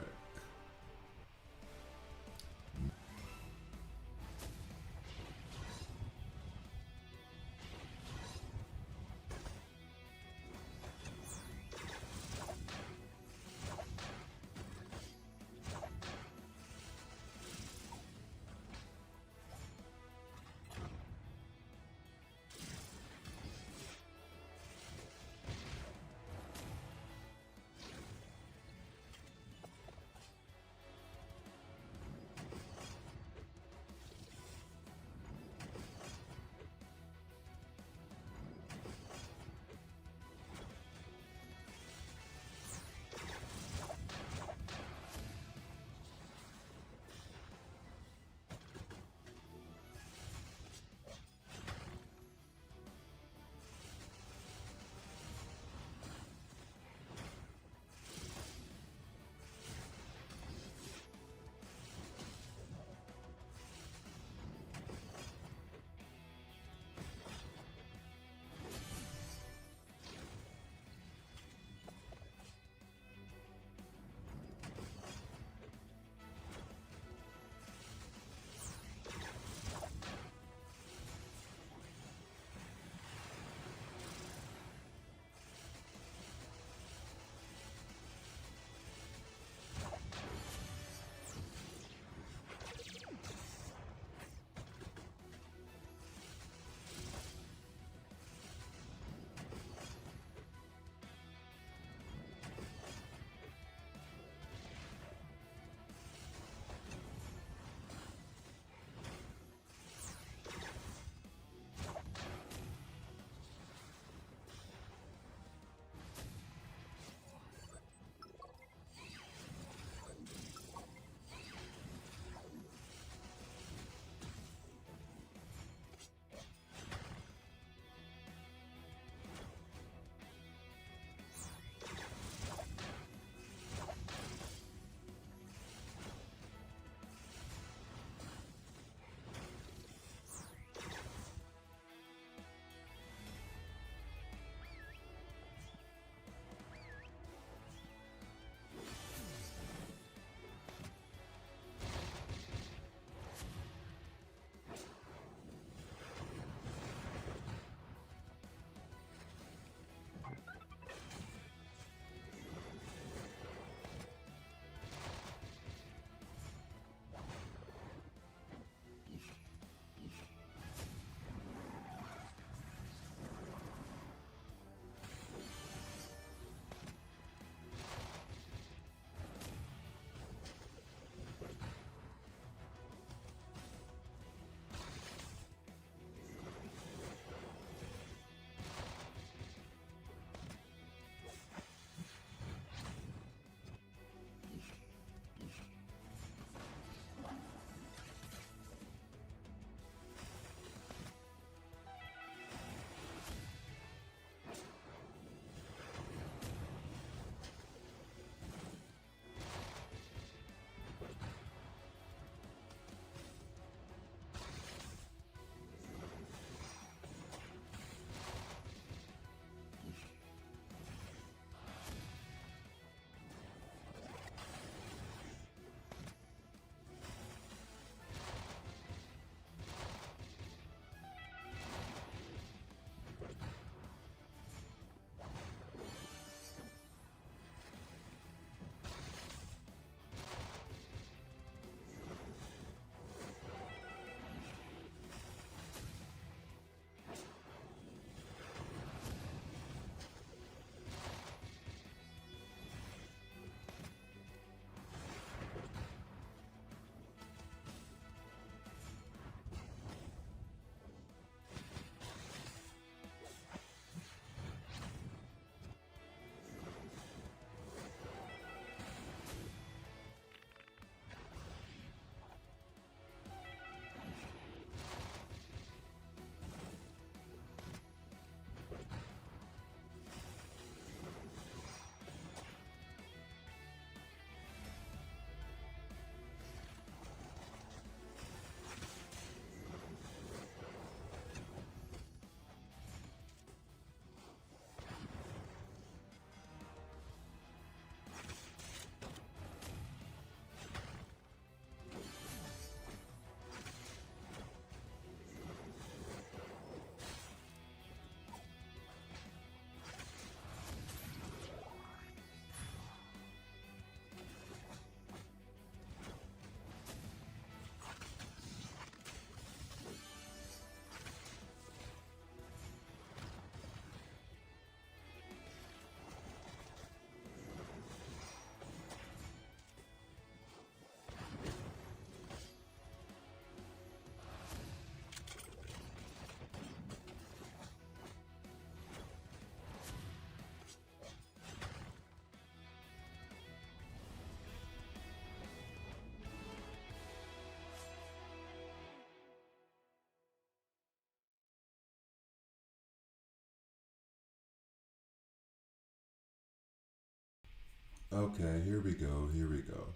Okay, here we go. Here we go.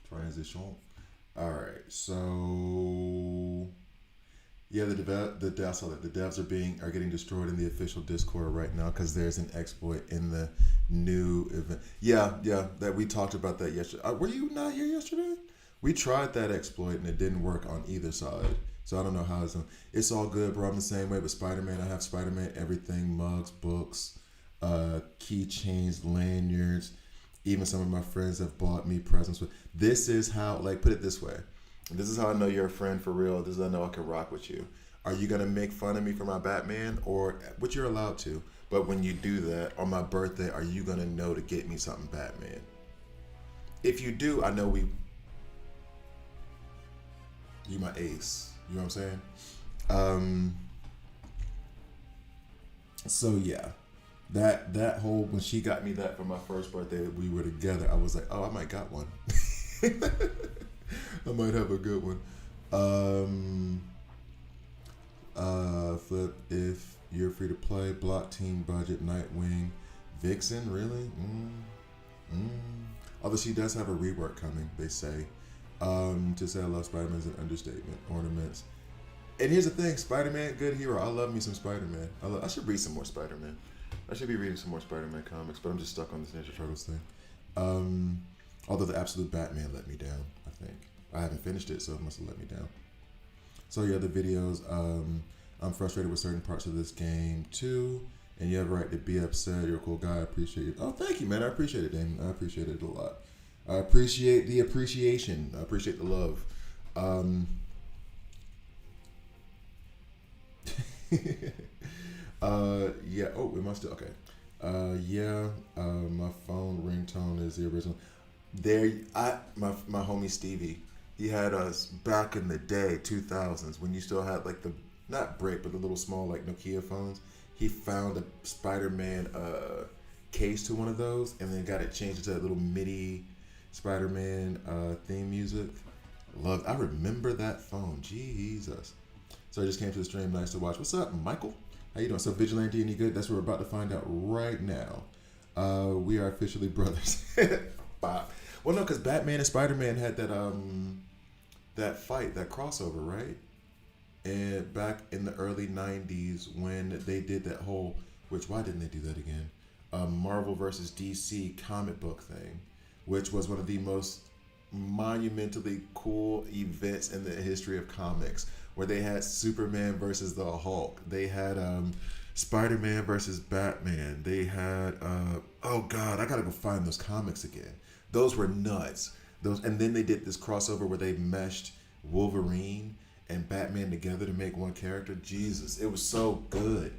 Transition. All right. So yeah, I saw that the devs are getting destroyed in the official Discord right now because there's an exploit in the new event. Yeah, yeah, that we talked about that yesterday. Were you not here yesterday? We tried that exploit and it didn't work on either side. So I don't know how it's all good, bro. I'm the same way with Spider-Man. I have Spider-Man everything, mugs, books, keychains, lanyards. Even some of my friends have bought me presents with. This is how, like, put it this way. This is how I know you're a friend for real. This is how I know I can rock with you. Are you gonna make fun of me for my Batman, or which you're allowed to? But when you do that on my birthday, are you gonna know to get me something Batman? If you do, I know you my ace. You know what I'm saying? Um. So yeah, that whole when she got me that for my first birthday, we were together. I was like, oh, I might got one. I might have a good one. Flip, if you're free to play, block team budget, Nightwing, Vixen, really? Although she does have a rework coming, they say. To say I love Spider-Man is an understatement. Ornaments. And here's the thing, Spider-Man, good hero. I love me some Spider-Man. I should read some more Spider-Man. I should be reading some more Spider-Man comics, but I'm just stuck on this Ninja Turtles thing. Although the Absolute Batman let me down, I think. I haven't finished it, so it must have let me down. So yeah, the videos. I'm frustrated with certain parts of this game too. And you have a right to be upset. You're a cool guy. I appreciate it. Oh, thank you, man. I appreciate it, Damon. I appreciate it a lot. I appreciate the appreciation. I appreciate the love. Yeah. Oh, am I still okay? Yeah. My phone ringtone is the original. My homie Stevie. He had us back in the day, 2000s, when you still had like the not brick, but the little small like Nokia phones. He found a Spider-Man case to one of those, and then got it changed into that little MIDI Spider-Man theme music. I remember that phone. Jesus. So I just came to the stream. Nice to watch. What's up, Michael? How you doing? So Vigilante, any good? That's what we're about to find out right now. We are officially brothers. Wow. Well, no, because Batman and Spider-Man had that fight, that crossover, right? And back in the early '90s when they did that whole, why didn't they do that again? Marvel versus DC comic book thing, which was one of the most monumentally cool events in the history of comics, where they had Superman versus the Hulk. They had Spider-Man versus Batman. They had oh god, I gotta go find those comics again. Those were nuts. And then they did this crossover where they meshed Wolverine and Batman together to make one character. Jesus, it was so good.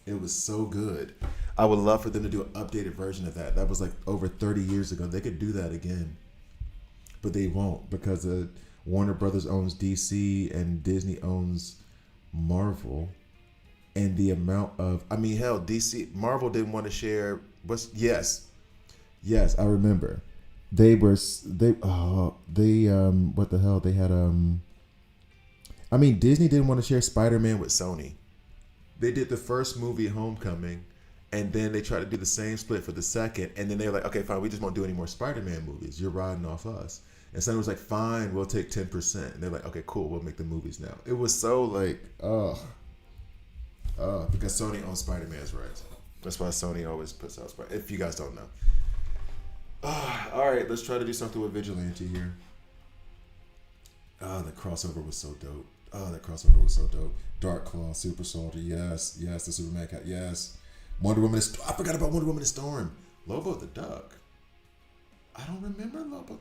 It was so good. I would love for them to do an updated version of that. That was like over 30 years ago. They could do that again. But they won't, because Warner Brothers owns DC and Disney owns Marvel. And the amount of, hell, Marvel didn't want to share, yes, I remember. What the hell, they had, Disney didn't want to share Spider-Man with Sony. They did the first movie, Homecoming, and then they tried to do the same split for the second, and then they were like, okay, fine, we just won't do any more Spider-Man movies. You're riding off us. And Sony was like, fine, we'll take 10%. And they're like, okay, cool, we'll make the movies now. It was so like, because Sony owns Spider-Man's rights. That's why Sony always puts out Spider-Man, if you guys don't know. All right, let's try to do something with Vigilante here. The crossover was so dope. Dark Claw, Super Soldier, yes, the Superman cat, yes. Wonder Woman I forgot about Wonder Woman and Storm. Lobo the Duck. I don't remember Lobo.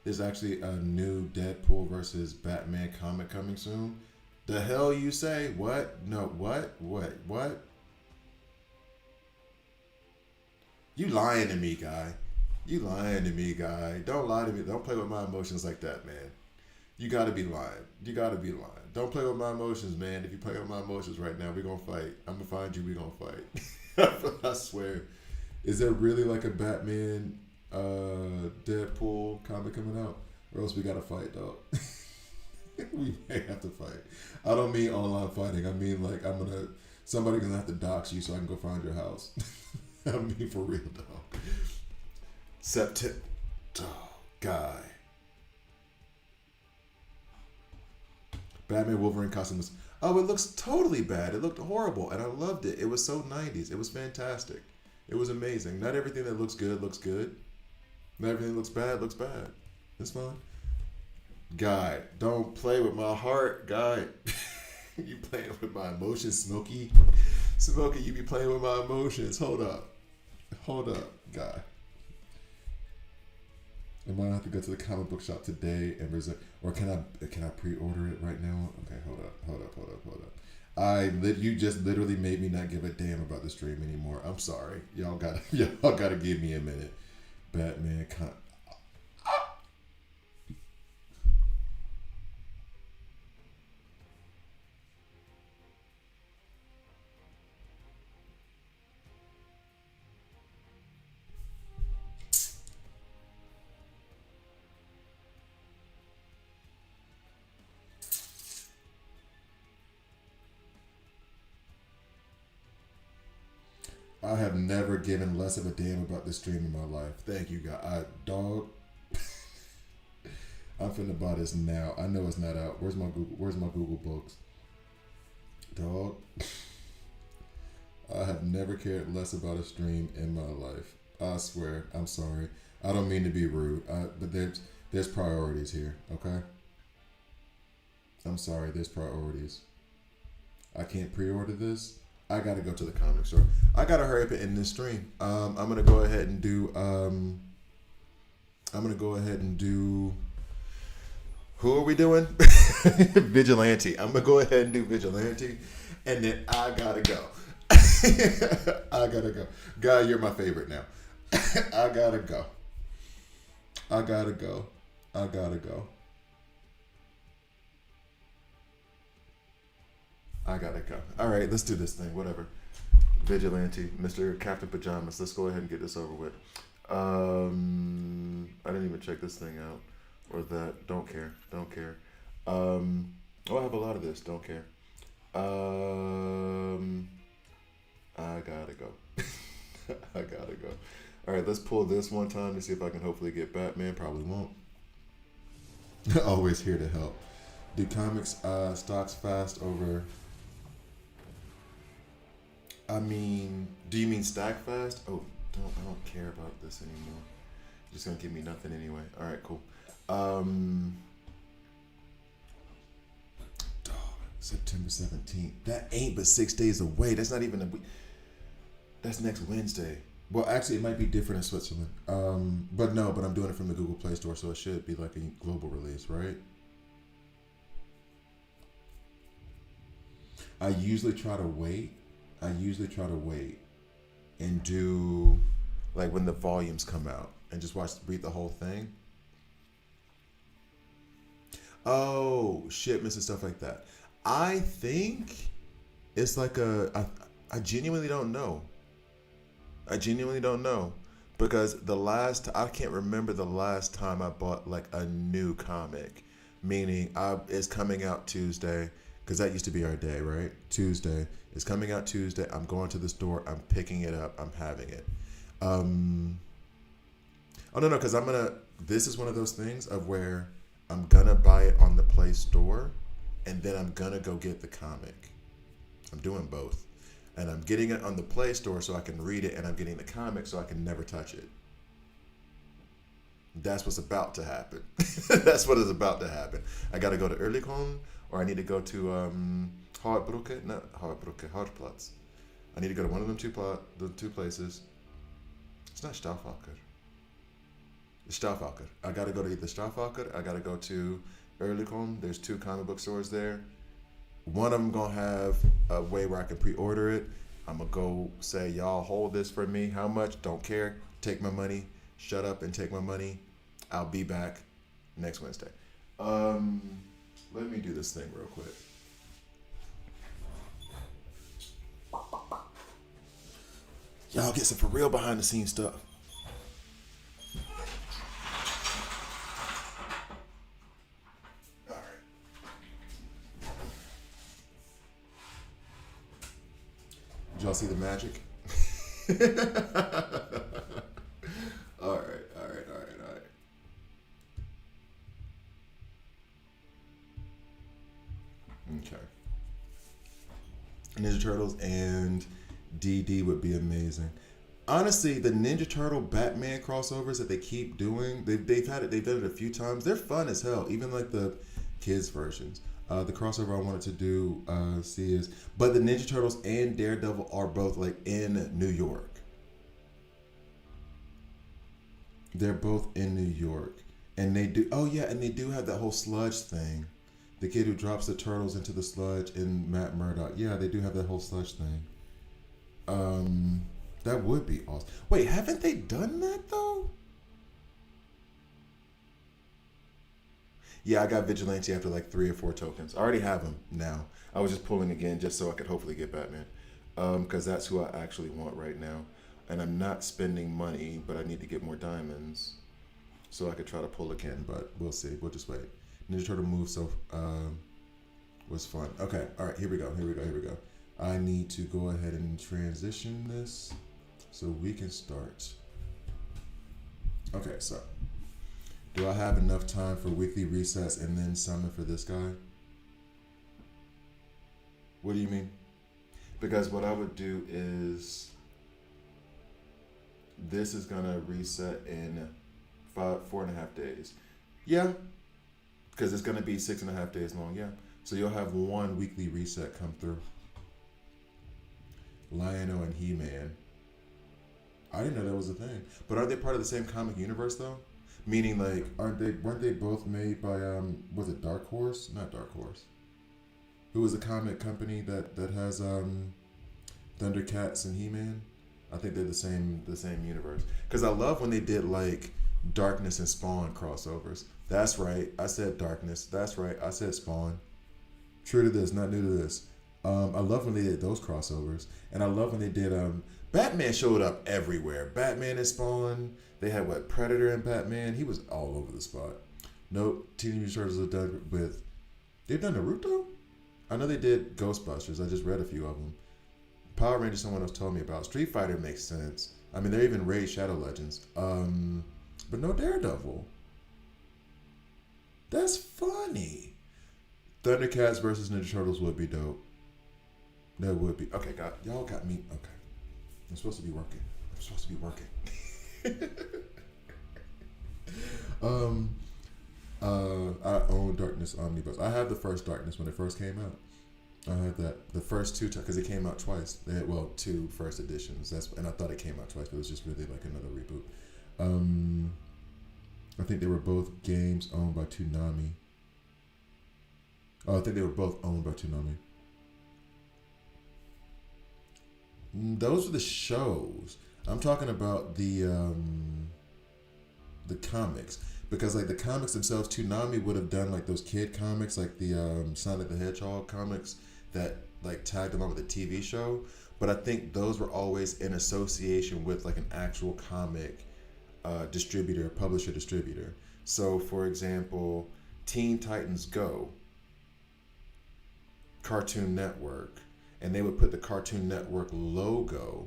There's actually a new Deadpool versus Batman comic coming soon. The hell you say? What? No, what? You lying to me, guy. Don't lie to me. Don't play with my emotions like that, man. You gotta be lying. Don't play with my emotions, man. If you play with my emotions right now, we're gonna fight. I'm gonna find you, we're gonna fight. I swear. Is there really like a Batman Deadpool comic coming out? Or else we gotta fight, dog. We may have to fight. I don't mean online fighting. I mean like somebody's gonna have to dox you so I can go find your house. I mean, for real, dog. September. Oh, guy. Batman Wolverine costume was. Oh, it looks totally bad. It looked horrible, and I loved it. It was so 90s. It was fantastic. It was amazing. Not everything that looks good looks good. Not everything that looks bad looks bad. It's fine. Guy, don't play with my heart, guy. You playing with my emotions, Smokey. Smokey, you be playing with my emotions. Hold up. Hold up, guy. Am I gonna have to go to the comic book shop today and reserve, or can I pre-order it right now? Okay, hold up. You just literally made me not give a damn about the stream anymore. I'm sorry. Y'all gotta give me a minute. Batman I have never given less of a damn about this stream in my life. Thank you, God. Dog. I'm finna buy this now. I know it's not out. Where's my Google Books? Dog. I have never cared less about a stream in my life. I swear. I'm sorry. I don't mean to be rude. But there's priorities here. Okay. I'm sorry. There's priorities. I can't pre-order this. I gotta go to the comic store. I gotta hurry up and end this stream. I'm gonna go ahead and do. Who are we doing? Vigilante. I'm gonna go ahead and do Vigilante, and then I gotta go. I gotta go. Guy, you're my favorite now. I gotta go. I gotta go. All right, let's do this thing. Whatever. Vigilante, Mr. Captain Pajamas. Let's go ahead and get this over with. I didn't even check this thing out or that. Don't care. I have a lot of this. Don't care. I gotta go. All right, let's pull this one time to see if I can hopefully get Batman. Probably won't. Always here to help. Do comics stocks fast over? I mean, do you mean stack fast? Oh, I don't care about this anymore. You're just gonna give me nothing anyway. All right, cool. September 17th. That ain't but 6 days away. That's not even a week. That's next Wednesday. Well, actually, it might be different in Switzerland. But I'm doing it from the Google Play Store, so it should be like a global release, right? I usually try to wait and do like when the volumes come out and just read the whole thing. Oh, shipments and stuff like that. I think it's like I genuinely don't know. Because I can't remember the last time I bought like a new comic, meaning it's coming out Tuesday, because that used to be our day, right? Tuesday. It's coming out Tuesday. I'm going to the store. I'm picking it up. I'm having it. Oh, no, because this is one of those things of where I'm going to buy it on the Play Store, and then I'm going to go get the comic. I'm doing both. And I'm getting it on the Play Store so I can read it, and I'm getting the comic so I can never touch it. That's what's about to happen. That's what is about to happen. I got to go to Earlycon, or I need to go to Hartplatz. I need to go to one of them the two places. It's not Stauffacher. It's Stauffacher. I got to go to either Stauffacher. I got to go to Earlycon. There's 2 comic book stores there. One of them going to have a way where I can pre-order it. I'm going to go say, y'all hold this for me. How much? Don't care. Take my money. Shut up and take my money. I'll be back next Wednesday. Let me do this thing real quick. Y'all get some for real behind the scenes stuff. All right. Did y'all see the magic? All right, all right, all right, all right. Okay. Ninja Turtles and DD would be amazing. Honestly, the Ninja Turtle Batman crossovers that they keep doing, they've done it a few times. They're fun as hell. Even like the kids versions. The crossover I wanted to do see is, but the Ninja Turtles and Daredevil are both like in New York. They're both in New York, and they do. Oh yeah, and they do have that whole sludge thing. The kid who drops the turtles into the sludge in Matt Murdock. Yeah, they do have that whole sludge thing. That would be awesome. Wait, haven't they done that though? Yeah, I got Vigilante after like 3 or 4 tokens. I already have him now. I was just pulling again just so I could hopefully get Batman. Because that's who I actually want right now. And I'm not spending money, but I need to get more diamonds. So I could try to pull again, but we'll see. We'll just wait. Ninja Turtle move was fun. Okay, all right, here we go. I need to go ahead and transition this so we can start. Okay, so do I have enough time for weekly resets and then summon for this guy? What do you mean? Because what I would do is this is gonna reset in 4.5 days. Yeah, because it's gonna be 6.5 days long. Yeah, so you'll have one weekly reset come through. Lion-O and He-Man. I didn't know that was a thing. But are they part of the same comic universe though? Meaning like, weren't they both made by was it Dark Horse? Not Dark Horse. Who was a comic company that has Thundercats and He-Man? I think they're the same universe. Because I love when they did like Darkness and Spawn crossovers. That's right, I said Darkness. That's right, I said Spawn. True to this, not new to this. I love when they did those crossovers, and I love when they did. Batman showed up everywhere. Batman and Spawn. They had what, Predator and Batman. He was all over the spot. Nope, Teenage Mutant Turtles are done with. They've done Naruto. I know they did Ghostbusters. I just read a few of them. Power Rangers, someone else told me about. Street Fighter makes sense. I mean, they're even Raid Shadow Legends. But no Daredevil. That's funny. Thundercats versus Ninja Turtles would be dope. That would be. Okay, y'all got me. Okay. I'm supposed to be working. I own Darkness Omnibus. I had the first Darkness when it first came out. I had that the first 2 times because it came out twice. They had 2 first editions. And I thought it came out twice, but it was just really like another reboot. I think they were both games owned by Toonami. Oh, I think they were both owned by Toonami. Those are the shows. I'm talking about the comics, because like the comics themselves, Toonami would have done like those kid comics, like the Sonic the Hedgehog comics that like tagged along with the TV show. But I think those were always in association with like an actual comic publisher. So for example, Teen Titans Go, Cartoon Network, and they would put the Cartoon Network logo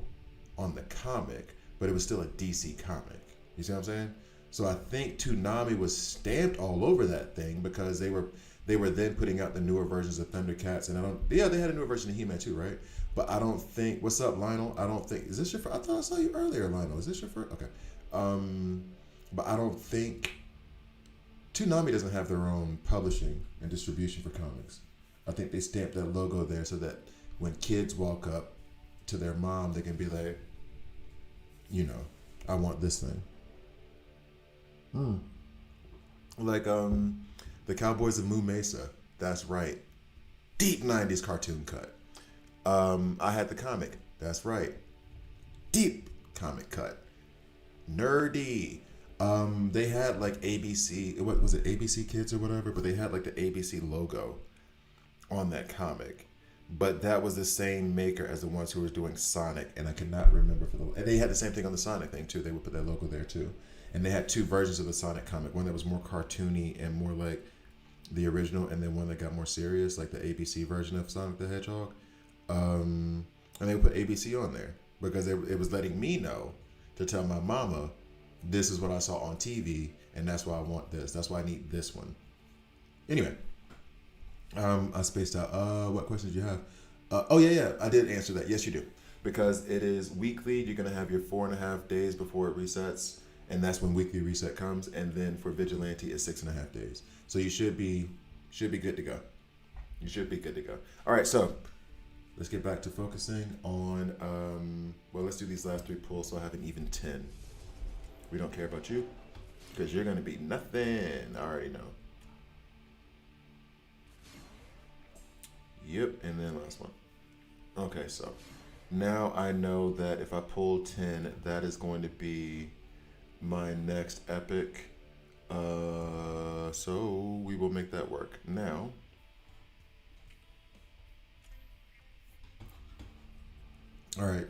on the comic, but it was still a DC comic. You see what I'm saying? So I think Toonami was stamped all over that thing because they were then putting out the newer versions of Thundercats, and they had a newer version of He-Man too, right? But I don't think. What's up, Lionel? I don't think. Is this your first? I thought I saw you earlier, Lionel. Is this your first? Okay. But I don't think Toonami doesn't have their own publishing and distribution for comics. I think they stamped that logo there so that when kids walk up to their mom, they can be like, I want this thing. Like the Cowboys of Moo Mesa. That's right. Deep 90s cartoon cut. I had the comic. That's right. Deep comic cut. Nerdy. They had like ABC. What was it? ABC Kids or whatever. But they had like the ABC logo on that comic. But that was the same maker as the ones who were doing Sonic, and I cannot remember and they had the same thing on the Sonic thing too. They would put that logo there too. And they had 2 versions of the Sonic comic. One that was more cartoony and more like the original, and then one that got more serious, like the ABC version of Sonic the Hedgehog. And they would put ABC on there. because it was letting me know to tell my mama, this is what I saw on TV, and that's why I want this. That's why I need this one. Anyway, I spaced out. What questions do you have? Oh yeah, I did answer that. Yes, you do, because it is weekly. You're gonna have your 4.5 days before it resets, and that's when weekly reset comes. And then for Vigilante, it's 6.5 days. So you should be good to go. You should be good to go. All right, so let's get back to focusing on. Well, let's do these last 3 pulls so I have an even 10. We don't care about you because you're gonna be nothing. I already know. Yep, and then last one. Okay, so now I know that if I pull 10, that is going to be my next epic. So we will make that work. Now, all right.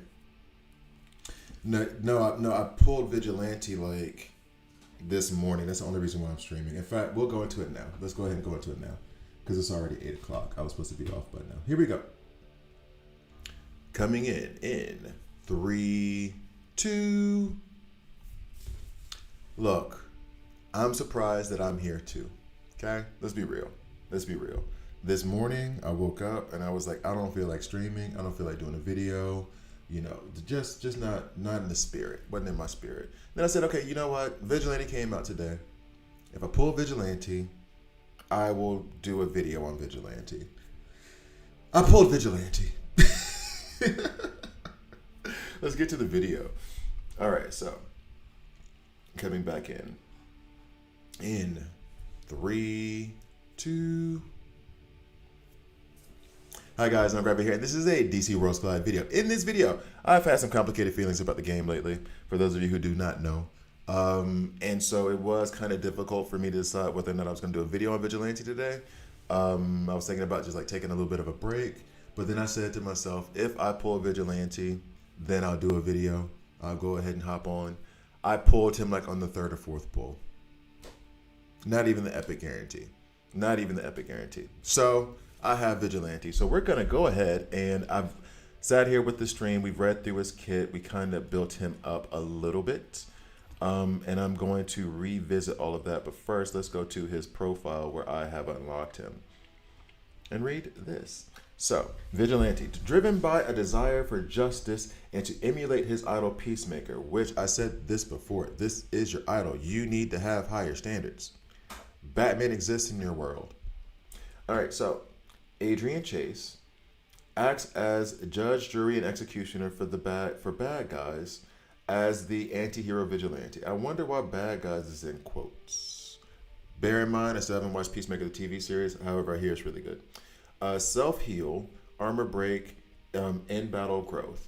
No, I pulled Vigilante like this morning. That's the only reason why I'm streaming. In fact, we'll go into it now. Let's go ahead and go into it now because it's already 8 o'clock. I was supposed to be off by now. Here we go. Coming in 3, 2. Look, I'm surprised that I'm here too. Okay, let's be real. This morning I woke up and I was like, I don't feel like streaming. I don't feel like doing a video. You know, just not in the spirit. Wasn't in my spirit. Then I said, okay, you know what? Vigilante came out today. If I pull Vigilante, I will do a video on Vigilante. I pulled Vigilante. Let's get to the video. All right, so coming back in 3, 2. Hi guys, I'm Gravity here, and this is a DC Worlds Collide video. In this video, I've had some complicated feelings about the game lately, for those of you who do not know. And so it was kind of difficult for me to decide whether or not I was going to do a video on Vigilante today. I was thinking about just like taking a little bit of a break, but then I said to myself, if I pull Vigilante, then I'll do a video. I'll go ahead and hop on. I pulled him like on the 3rd or 4th pull. Not even the epic guarantee. So I have Vigilante. So we're going to go ahead, and I've sat here with the stream. We've read through his kit. We kind of built him up a little bit. And I'm going to revisit all of that. But first, let's go to his profile where I have unlocked him and read this. So, Vigilante, driven by a desire for justice and to emulate his idol Peacemaker, which I said this before, this is your idol. You need to have higher standards. Batman exists in your world. All right, so Adrian Chase acts as judge, jury, and executioner for bad guys as the anti-hero Vigilante. I wonder why bad guys is in quotes. Bear in mind, I still haven't watched Peacemaker, the TV series. However, I hear it's really good. Self-heal, armor break, in-battle growth.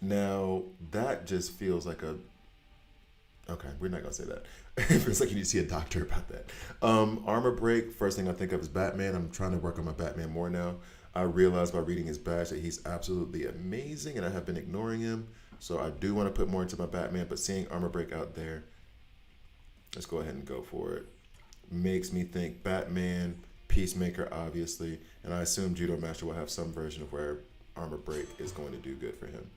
Now, that just feels like a... Okay, we're not going to say that. It feels like you need to see a doctor about that. Armor break, first thing I think of is Batman. I'm trying to work on my Batman more now. I realized by reading his badge that he's absolutely amazing, and I have been ignoring him. So I do want to put more into my Batman, but seeing armor break out there, let's go ahead and go for it. Makes me think Batman, Peacemaker, obviously, and I assume Judo Master will have some version of where armor break is going to do good for him.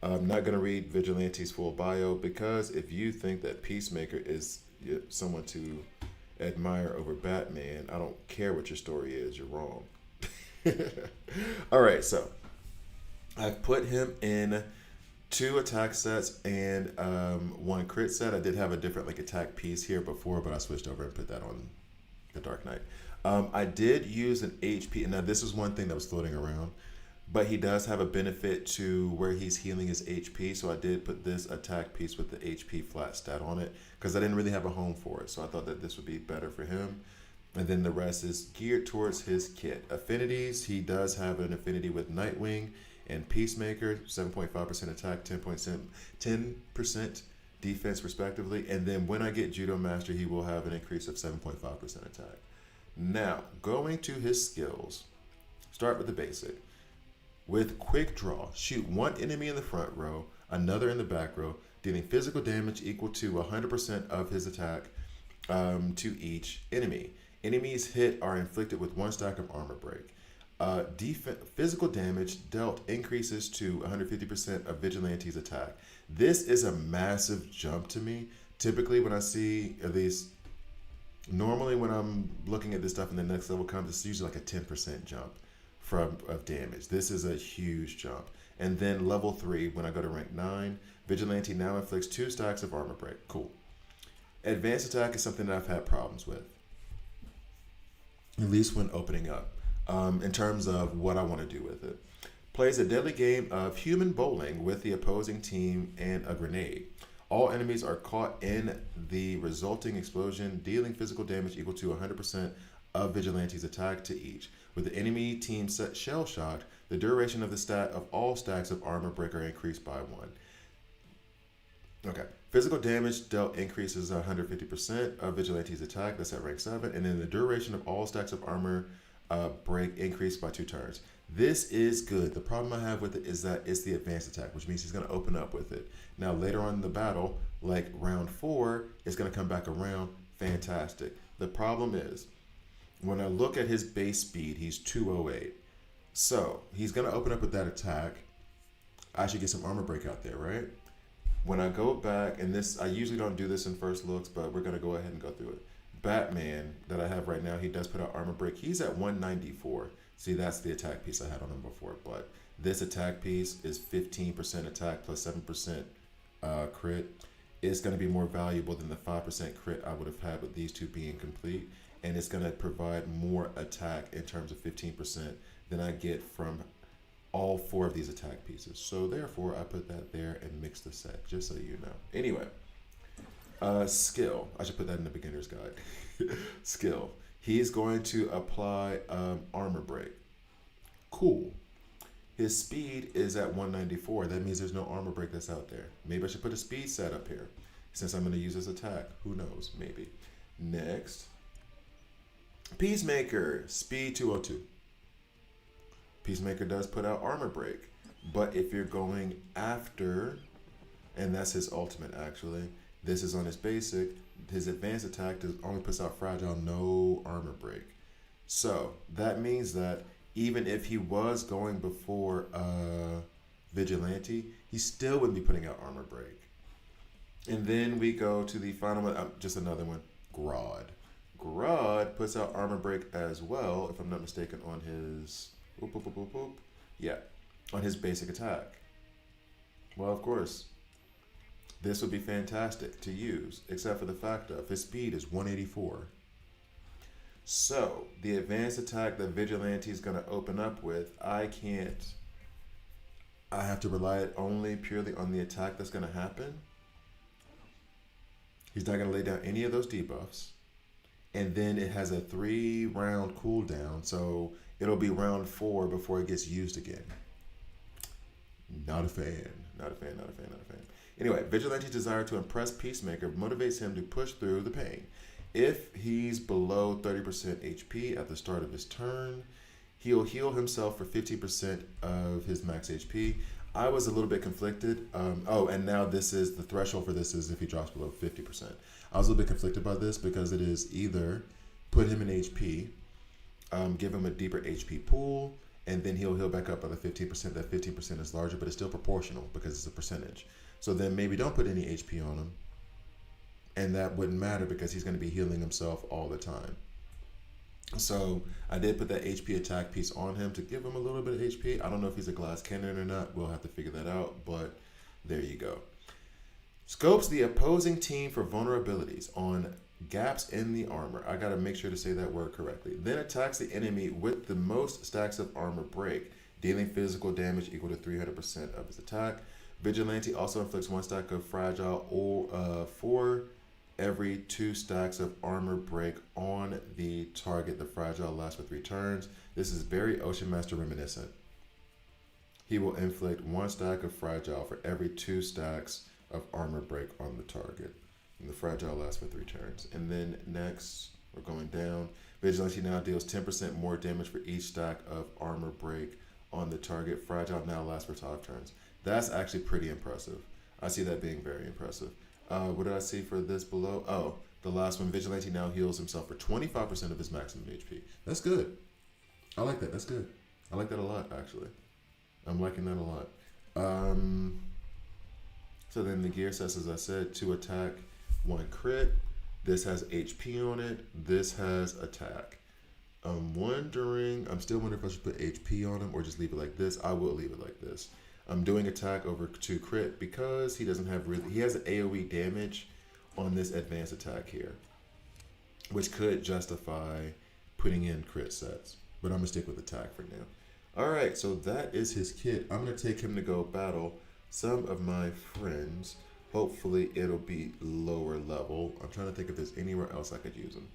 I'm not going to read Vigilante's full bio because if you think that Peacemaker is someone to admire over Batman, I don't care what your story is, you're wrong. All right, so I've put him in 2 attack sets and 1 crit set. I did have a different like attack piece here before, but I switched over and put that on the Dark Knight. I did use an HP, and now this is one thing that was floating around, but he does have a benefit to where he's healing his HP, so I did put this attack piece with the HP flat stat on it because I didn't really have a home for it, so I thought that this would be better for him. And then the rest is geared towards his kit. Affinities, he does have an affinity with Nightwing and Peacemaker, 7.5% attack, 10% defense respectively. And then when I get Judo Master, he will have an increase of 7.5% attack. Now, going to his skills, start with the basic. With quick draw, shoot 1 enemy in the front row, another in the back row, dealing physical damage equal to 100% of his attack to each enemy. Enemies hit are inflicted with 1 stack of armor break. Physical damage dealt increases to 150% of Vigilante's attack. This is a massive jump to me. Typically, when I see, at least normally when I'm looking at this stuff in the next level comes, it's usually like a 10% jump of damage. This is a huge jump. And then level 3, when I go to rank 9, Vigilante now inflicts 2 stacks of armor break. Cool. Advanced attack is something that I've had problems with, at least when opening up, in terms of what I want to do with it. Plays a deadly game of human bowling with the opposing team and a grenade. All enemies are caught in the resulting explosion, dealing physical damage equal to 100% of Vigilante's attack to each. With the enemy team set shell shocked, the duration of the stat of all stacks of armor break are increased by 1. Okay. Physical damage dealt increases 150% of Vigilante's attack. That's at rank 7. And then the duration of all stacks of armor break increased by 2 turns. This is good. The problem I have with it is that it's the advanced attack, which means he's going to open up with it. Now, later on in the battle, like round 4, it's going to come back around. Fantastic. The problem is, when I look at his base speed, he's 208. So, he's going to open up with that attack. I should get some armor break out there, right? When I go back, and this, I usually don't do this in first looks, but we're going to go ahead and go through it. Batman that I have right now, he does put out armor break. He's at 194. See, that's the attack piece I had on him before, but this attack piece is 15% attack plus 7% crit. It's going to be more valuable than the 5% crit I would have had with these two being complete, and it's going to provide more attack in terms of 15% than I get from all 4 of these attack pieces. So therefore, I put that there and mix the set, just so you know. Anyway, skill. I should put that in the beginner's guide. Skill. He's going to apply armor break. Cool. His speed is at 194. That means there's no armor break that's out there. Maybe I should put a speed set up here since I'm going to use this attack. Who knows? Maybe. Next. Peacemaker. Speed 202. Peacemaker does put out armor break. But if you're going after, and that's his ultimate actually, this is on his basic, his advanced attack only puts out fragile, no armor break. So that means that even if he was going before Vigilante, he still wouldn't be putting out armor break. And then we go to the final one, just another one, Grodd. Grodd puts out armor break as well, if I'm not mistaken, on his, yeah, on his basic attack. Well, of course, this would be fantastic to use, except for the fact of his speed is 184. So, the advanced attack that Vigilante is going to open up with, I have to rely only purely on the attack that's going to happen. He's not going to lay down any of those debuffs. And then it has a 3-round cooldown, so it'll be round 4 before it gets used again. Not a fan. Not a fan, not a fan, not a fan. Anyway, Vigilante's desire to impress Peacemaker motivates him to push through the pain. If he's below 30% HP at the start of his turn, he'll heal himself for 50% of his max HP. I was a little bit conflicted. And now this is, the threshold for this is if he drops below 50%. I was a little bit conflicted by this because it is either put him in HP, give him a deeper HP pool, and then he'll heal back up by the 15%. That 15% is larger, but it's still proportional because it's a percentage. So then maybe don't put any HP on him. And that wouldn't matter because he's going to be healing himself all the time. So I did put that HP attack piece on him to give him a little bit of HP. I don't know if he's a glass cannon or not. We'll have to figure that out. But there you go. Scopes the opposing team for vulnerabilities on gaps in the armor. I got to make sure to say that word correctly. Then attacks the enemy with the most stacks of armor break, dealing physical damage equal to 300% of his attack. Vigilante also inflicts 1 stack of fragile or for every 2 stacks of armor break on the target. The fragile lasts for 3 turns. This is very Ocean Master reminiscent. He will inflict 1 stack of fragile for every 2 stacks of armor break on the target. And the fragile lasts for 3 turns. And then next, we're going down. Vigilante now deals 10% more damage for each stack of armor break on the target. Fragile now lasts for 5 turns. That's actually pretty impressive. I see that being very impressive. What did I see for this below? Oh, the last one. Vigilante now heals himself for 25% of his maximum HP. That's good. I like that. That's good. I like that a lot, actually. I'm liking that a lot. So then the gear sets, as I said, 2 attack, 1 crit. This has HP on it. This has attack. I'm still wondering if I should put HP on him or just leave it like this. I will leave it like this. I'm doing attack over 2 crit because he doesn't have he has an AoE damage on this advanced attack here, which could justify putting in crit sets, but I'm gonna stick with attack for now. All right, so that is his kit. I'm gonna take him to go battle some of my friends. Hopefully it'll be lower level. I'm trying to think if there's anywhere else I could use him.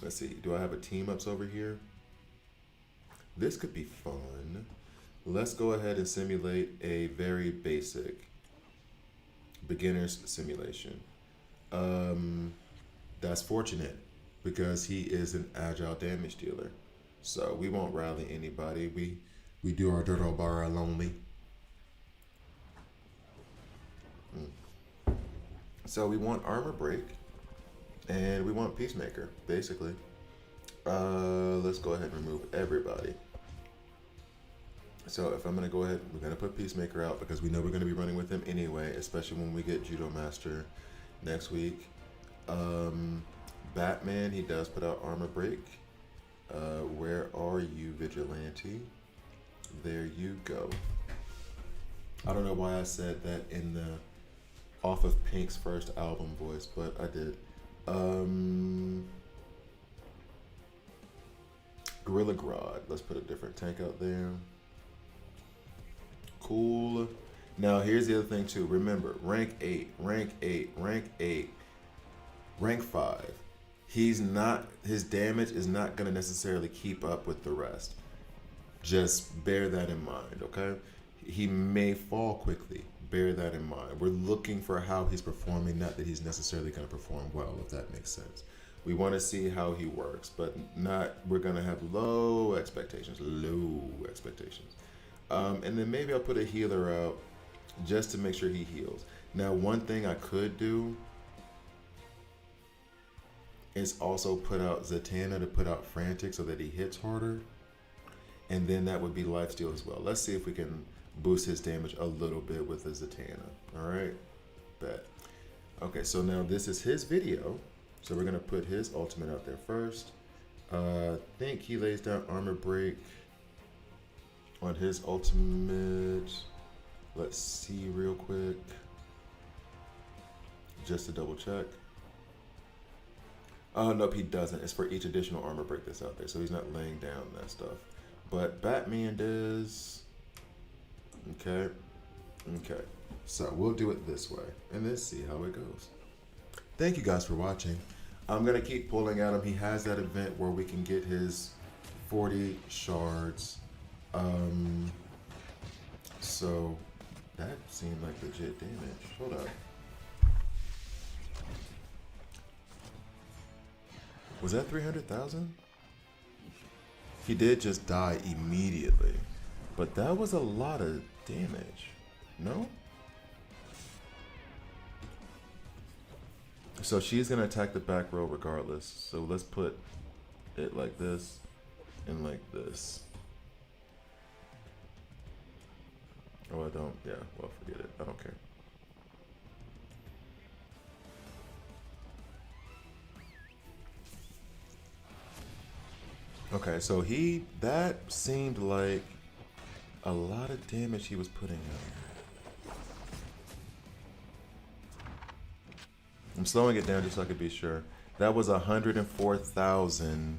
Let's see, do I have a team ups over here? This could be fun. Let's go ahead and simulate a very basic beginner's simulation. That's fortunate because he is an agile damage dealer. So we won't rally anybody. We do our dirt all bar lonely. So we want armor break and we want peacemaker, basically. Let's go ahead and remove everybody. So if I'm gonna go ahead, we're gonna put peacemaker out because we know we're gonna be running with him anyway, especially when we get Judo Master next week. Batman, he does put out armor break. Where are you, Vigilante? There you go. I don't know why I said that in the off of Pink's first album voice, but I did. Gorilla Grodd. Let's put a different tank out there. Cool. Now here's the other thing too. Remember, rank 8, rank 8, rank 8, rank 5. His damage is not gonna necessarily keep up with the rest. Just bear that in mind, okay? He may fall quickly. Bear that in mind. We're looking for how he's performing, not that he's necessarily gonna perform well, if that makes sense. We want to see how he works, but we're gonna have low expectations. And then maybe I'll put a healer out just to make sure he heals. Now, one thing I could do is also put out Zatanna to put out Frantic so that he hits harder. And then that would be lifesteal as well. Let's see if we can boost his damage a little bit with the Zatanna. All right, bet. Okay, so now this is his video. So we're gonna put his ultimate out there first. I think he lays down armor break on his ultimate. Let's see real quick, just to double check. Oh, nope, he doesn't. It's for each additional armor break that's out there, so he's not laying down that stuff. But Batman does. Okay. So we'll do it this way, and let's see how it goes. Thank you guys for watching. I'm gonna keep pulling at him. He has that event where we can get his 40 shards. So that seemed like legit damage. Hold up. Was that 300,000? He did just die immediately, but that was a lot of damage. No? So she's gonna attack the back row regardless. So let's put it like this and like this. Oh, I don't. Yeah, well, forget it. I don't care. Okay, so that seemed like a lot of damage he was putting out. I'm slowing it down just so I could be sure. That was 104,000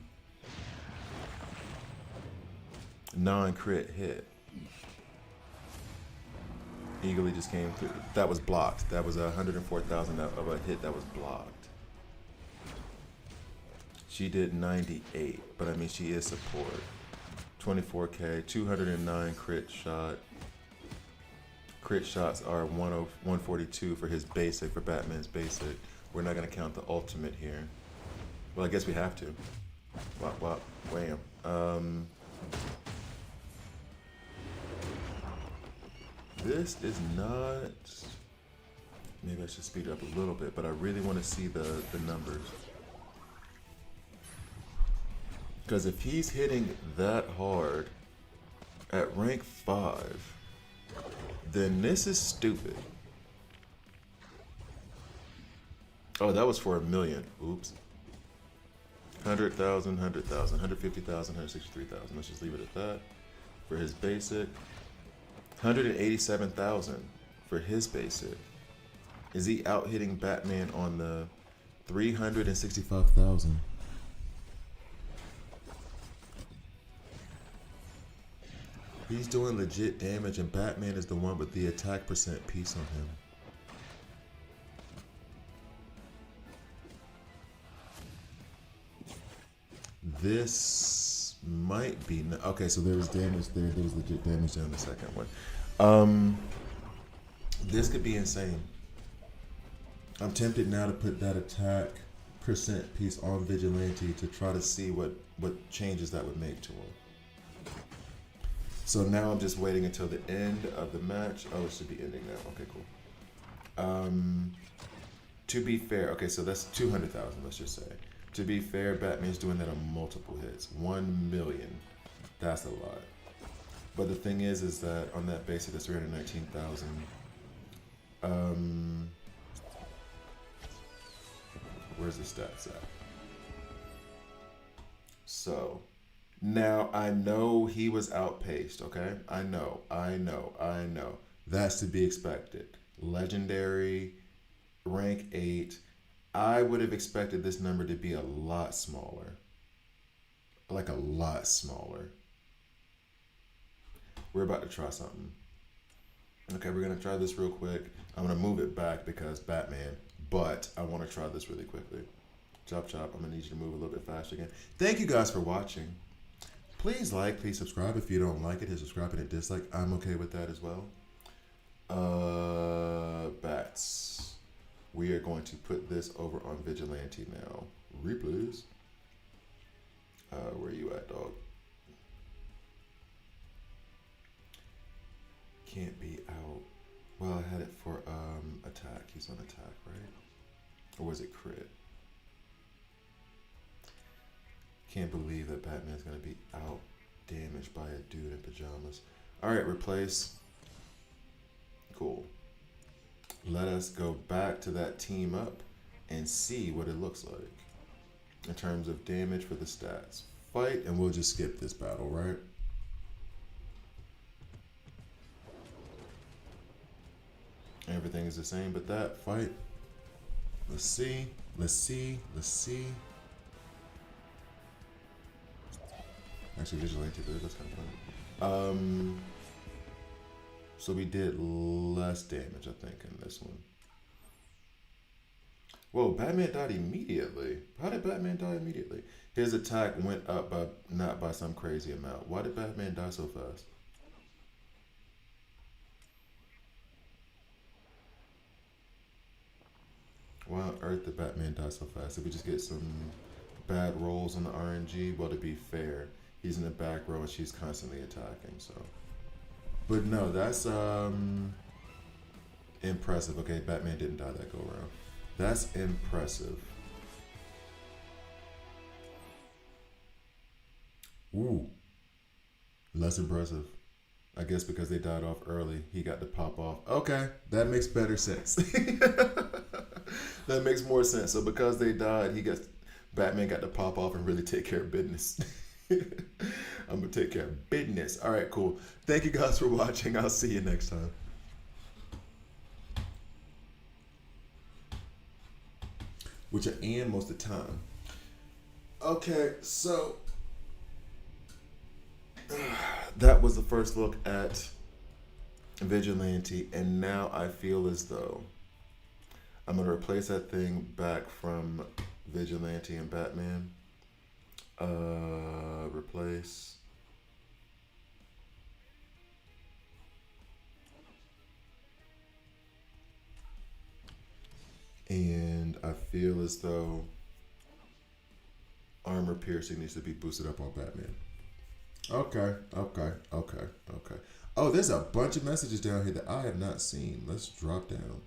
non-crit hit. Eagerly just came through. That was blocked. That was 104,000 of a hit that was blocked. She did 98, but I mean, she is support. 24K, 209 crit shot. Crit shots are 142 for his basic, for Batman's basic. We're not gonna count the ultimate here. Well, I guess we have to. Wop, wop, wham. This is not, maybe I should speed it up a little bit, but I really want to see the numbers. Because if he's hitting that hard, at rank 5, then this is stupid. Oh, that was for a million. Oops. 100,000, 100,000, 150,000, 163,000. Let's just leave it at that. For his basic. 187,000 for his basic. Is he out hitting Batman on the 365,000? He's doing legit damage, and Batman is the one with the attack percent piece on him. This might be okay. So there was damage there. There was legit damage there on the second one. This could be insane. I'm tempted now to put that attack percent piece on Vigilante to try to see what changes that would make to him. So now I'm just waiting until the end of the match. Oh, it should be ending now. Okay, cool. To be fair, okay, so that's 200,000. Let's just say. To be fair, Batman's doing that on multiple hits. 1 million. That's a lot. But the thing is that on that basic, that's 319,000. Where's the stats at? So, now I know he was outpaced, okay? I know. That's to be expected. Legendary, rank 8. I would have expected this number to be a lot smaller. Like a lot smaller. We're about to try something. Okay, we're going to try this real quick. I'm going to move it back because Batman, but I want to try this really quickly. Chop, chop. I'm going to need you to move a little bit faster again. Thank you guys for watching. Please like, please subscribe. If you don't like it, hit subscribe and hit dislike. I'm okay with that as well. Bats. We are going to put this over on Vigilante now. Replays. Where you at, dog? Can't be out. Well, I had it for attack. He's on attack, right? Or was it crit? Can't believe that Batman's gonna be out damaged by a dude in pajamas. Alright, replace. Cool. Let us go back to that team up and see what it looks like in terms of damage for the stats. Fight, and we'll just skip this battle, right? Everything is the same but that. Fight. Let's see. Actually, Vigilante, that's kind of funny. So we did less damage, I think, in this one. Whoa, Batman died immediately. How did Batman die immediately? His attack went up by not by some crazy amount. Why did Batman die so fast? Why on earth did Batman die so fast? Did we just get some bad rolls on the RNG? Well, to be fair, he's in the back row and she's constantly attacking, so. But no, that's impressive. Okay, Batman didn't die that go around. That's impressive. Ooh. Less impressive. I guess because they died off early, he got to pop off. Okay, that makes better sense. That makes more sense. So because they died, Batman got to pop off and really take care of business. I'm gonna take care of business. All right, cool. Thank you guys for watching. I'll see you next time. Which I am most of the time. Okay, so that was the first look at Vigilante, and now I feel as though I'm gonna replace that thing back from Vigilante and Batman. Replace. And I feel as though armor piercing needs to be boosted up on Batman. Okay. Oh, there's a bunch of messages down here that I have not seen. Let's drop down.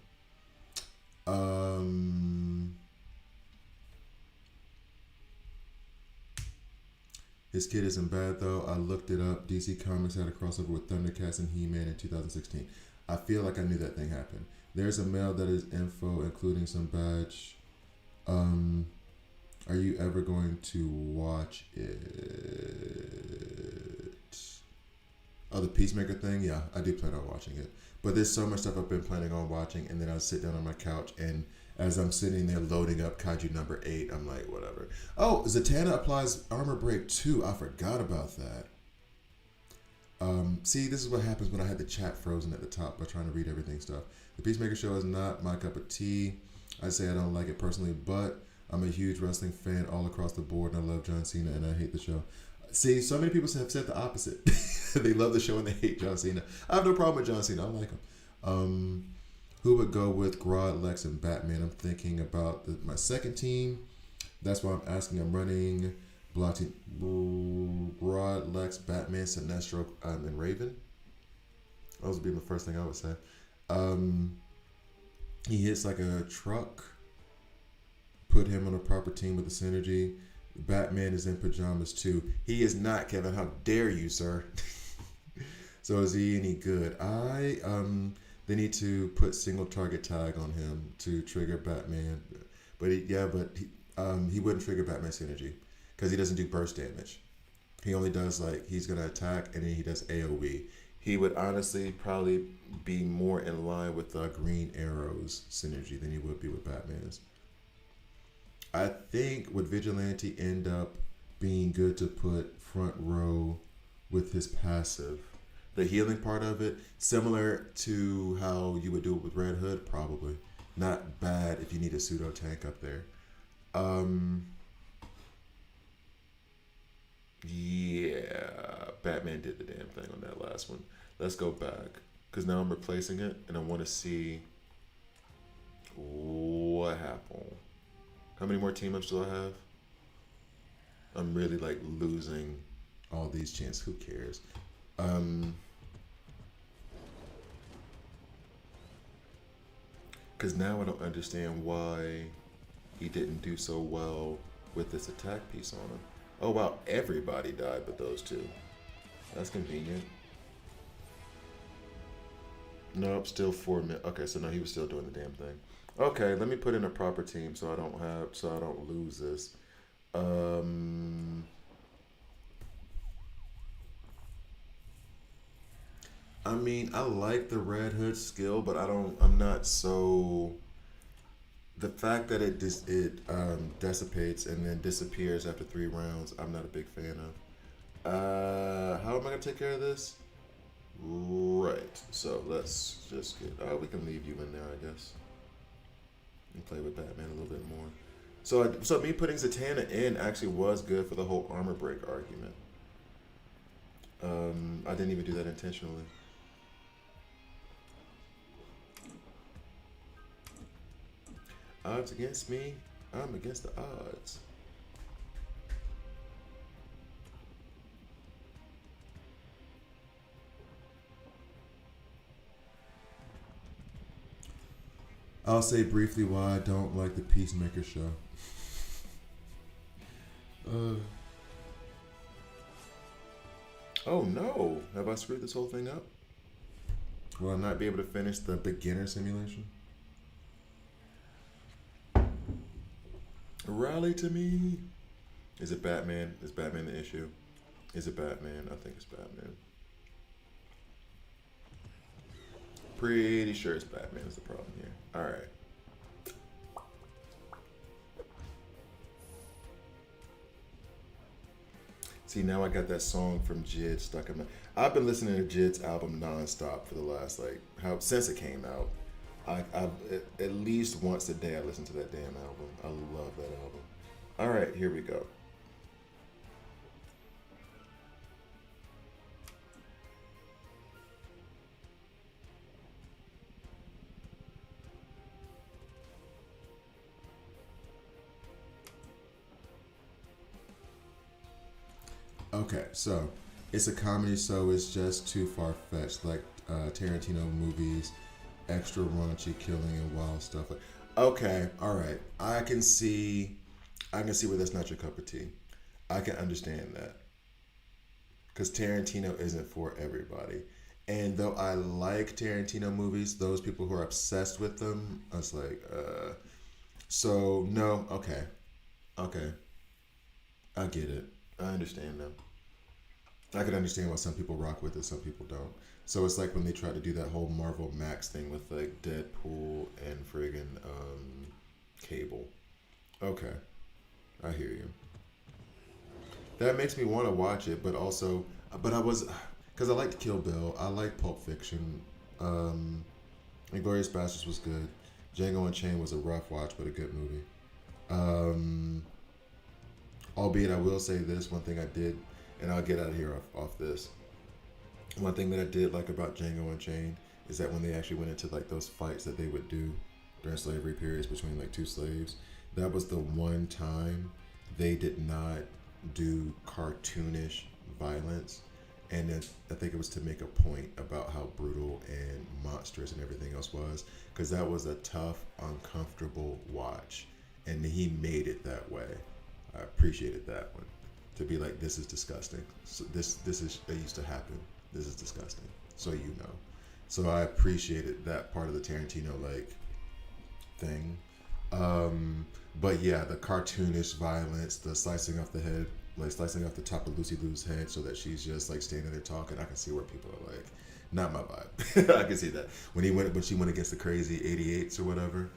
His kid isn't bad though. I looked it up. DC Comics had a crossover with Thundercats and He-Man in 2016. I feel like I knew that thing happened. There's a mail that is info, including some badge. Um, are you ever going to watch it? Oh, the Peacemaker thing? Yeah, I do plan on watching it. But there's so much stuff I've been planning on watching, and then I'll sit down on my couch, and as I'm sitting there loading up Kaiju number 8, I'm like, whatever. Oh, Zatanna applies armor break too. I forgot about that. See, this is what happens when I had the chat frozen at the top by trying to read everything stuff. The Peacemaker show is not my cup of tea. I say I don't like it personally, but I'm a huge wrestling fan all across the board, and I love John Cena, and I hate the show. See, so many people have said the opposite. They love the show and they hate John Cena. I have no problem with John Cena. I like him. Who would go with Grodd, Lex, and Batman? I'm thinking about my second team. That's why I'm asking. I'm running block team Grodd, Lex, Batman, Sinestro, and Raven. Those would be the first thing I would say. He hits like a truck. Put him on a proper team with the synergy. Batman is in pajamas too. He is not, Kevin. How dare you, sir? So is he any good? They need to put single target tag on him to trigger Batman. But he wouldn't trigger Batman synergy because he doesn't do burst damage. He only does he's gonna attack and then he does AOE. He would honestly probably be more in line with Green Arrow's synergy than he would be with Batman's. I think would Vigilante end up being good to put front row with his passive? The healing part of it, similar to how you would do it with Red Hood, probably. Not bad if you need a pseudo tank up there. Yeah, Batman did the damn thing on that last one. Let's go back. Because now I'm replacing it and I want to see what happened. How many more team ups do I have? I'm really losing all these chances. Who cares? Because now I don't understand why he didn't do so well with this attack piece on him. Oh wow, everybody died but those two. That's convenient. Nope, still 4 minutes. Okay, so no, he was still doing the damn thing. Okay, let me put in a proper team so I don't lose this. I mean, I like the Red Hood skill, but I'm not so. The fact that it dissipates and then disappears after 3 rounds, I'm not a big fan of. How am I gonna take care of this? Right. So let's just get. We can leave you in there, I guess, and play with Batman a little bit more. So me putting Zatanna in actually was good for the whole armor break argument. I didn't even do that intentionally. Odds against me, I'm against the odds. I'll say briefly why I don't like the Peacemaker show. Oh no! Have I screwed this whole thing up? Will I not be able to finish the beginner simulation? Rally to me. Is it Batman? Is Batman the issue? Is it Batman? I think it's Batman. Pretty sure it's Batman is the problem here. Alright. See, now I got that song from Jid stuck in my. I've been listening to Jid's album nonstop for the last since it came out. I've at least once a day I listen to that damn album. I love that album. All right, here we go. Okay, so it's a comedy, so it's just too far fetched, like Tarantino movies, extra raunchy killing and wild stuff. Okay, all right, I can see where that's not your cup of tea. I can understand that. because Tarantino isn't for everybody. And though I like Tarantino movies, those people who are obsessed with them, I was like, So no, okay, okay, I get it. I understand them. I can understand why some people rock with it, some people don't. So it's like when they try to do that whole Marvel Max thing with like Deadpool and friggin' Cable. Okay, I hear you. That makes me want to watch it, but also, but I was, because I liked Kill Bill, I like Pulp Fiction, um, Inglorious Bastards was good. Django Unchained was a rough watch, but a good movie. Um, Albeit, I will say this one thing I did, and I'll get out of here off this. One thing that I did like about Django Unchained is that when they actually went into like those fights that they would do during slavery periods between like two slaves, that was the one time they did not do cartoonish violence. And then I think it was to make a point about how brutal and monstrous and everything else was, because that was a tough, uncomfortable watch, and he made it that way. I appreciated that one. To be like, this is disgusting. So this is it used to happen. This is disgusting. So you know. So I appreciated that part of the Tarantino like thing. But yeah, the cartoonish violence, the slicing off the head, like slicing off the top of Lucy Liu's head so that she's just like standing there talking. I can see where people are like, not my vibe. I can see that when she went against the crazy 88s or whatever,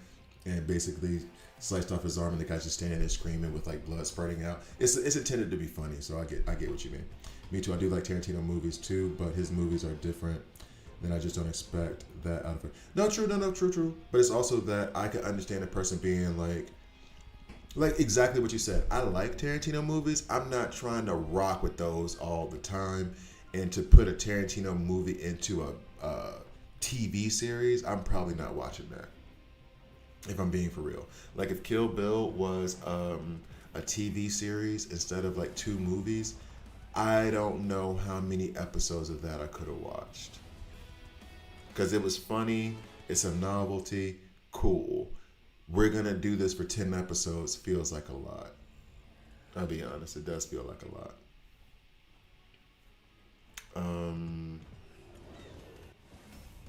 and basically sliced off his arm, and the guy's just standing there screaming with like blood spurting out. It's intended to be funny, so I get what you mean. Me too. I do like Tarantino movies too, but his movies are different. Then I just don't expect that out of it. No, true, no, true. But it's also that I could understand a person being like exactly what you said. I like Tarantino movies. I'm not trying to rock with those all the time. And to put a Tarantino movie into a TV series, I'm probably not watching that. If I'm being for real. Like if Kill Bill was a TV series instead of like two movies, I don't know how many episodes of that I could have watched. Because it was funny, it's a novelty, cool. We're going to do this for 10 episodes feels like a lot. I'll be honest, it does feel like a lot.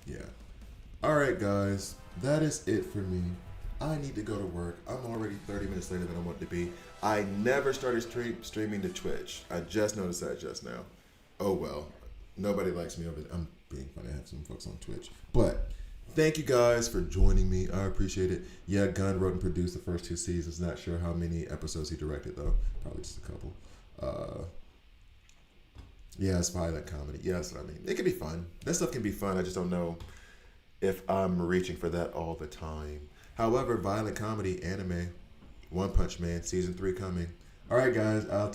Yeah. All right, guys, that is it for me. I need to go to work. I'm already 30 minutes later than I want to be. I never started streaming to Twitch. I just noticed that just now. Oh well. Nobody likes me over there. I'm being funny. I have some folks on Twitch. But thank you guys for joining me. I appreciate it. Yeah, Gunn wrote and produced the first two seasons. Not sure how many episodes he directed though. Probably just a couple. Yeah, it's violent comedy. Yes, I mean it can be fun. That stuff can be fun. I just don't know if I'm reaching for that all the time. However, violent comedy, anime, One Punch Man, season 3 coming. All right, guys, I'll talk.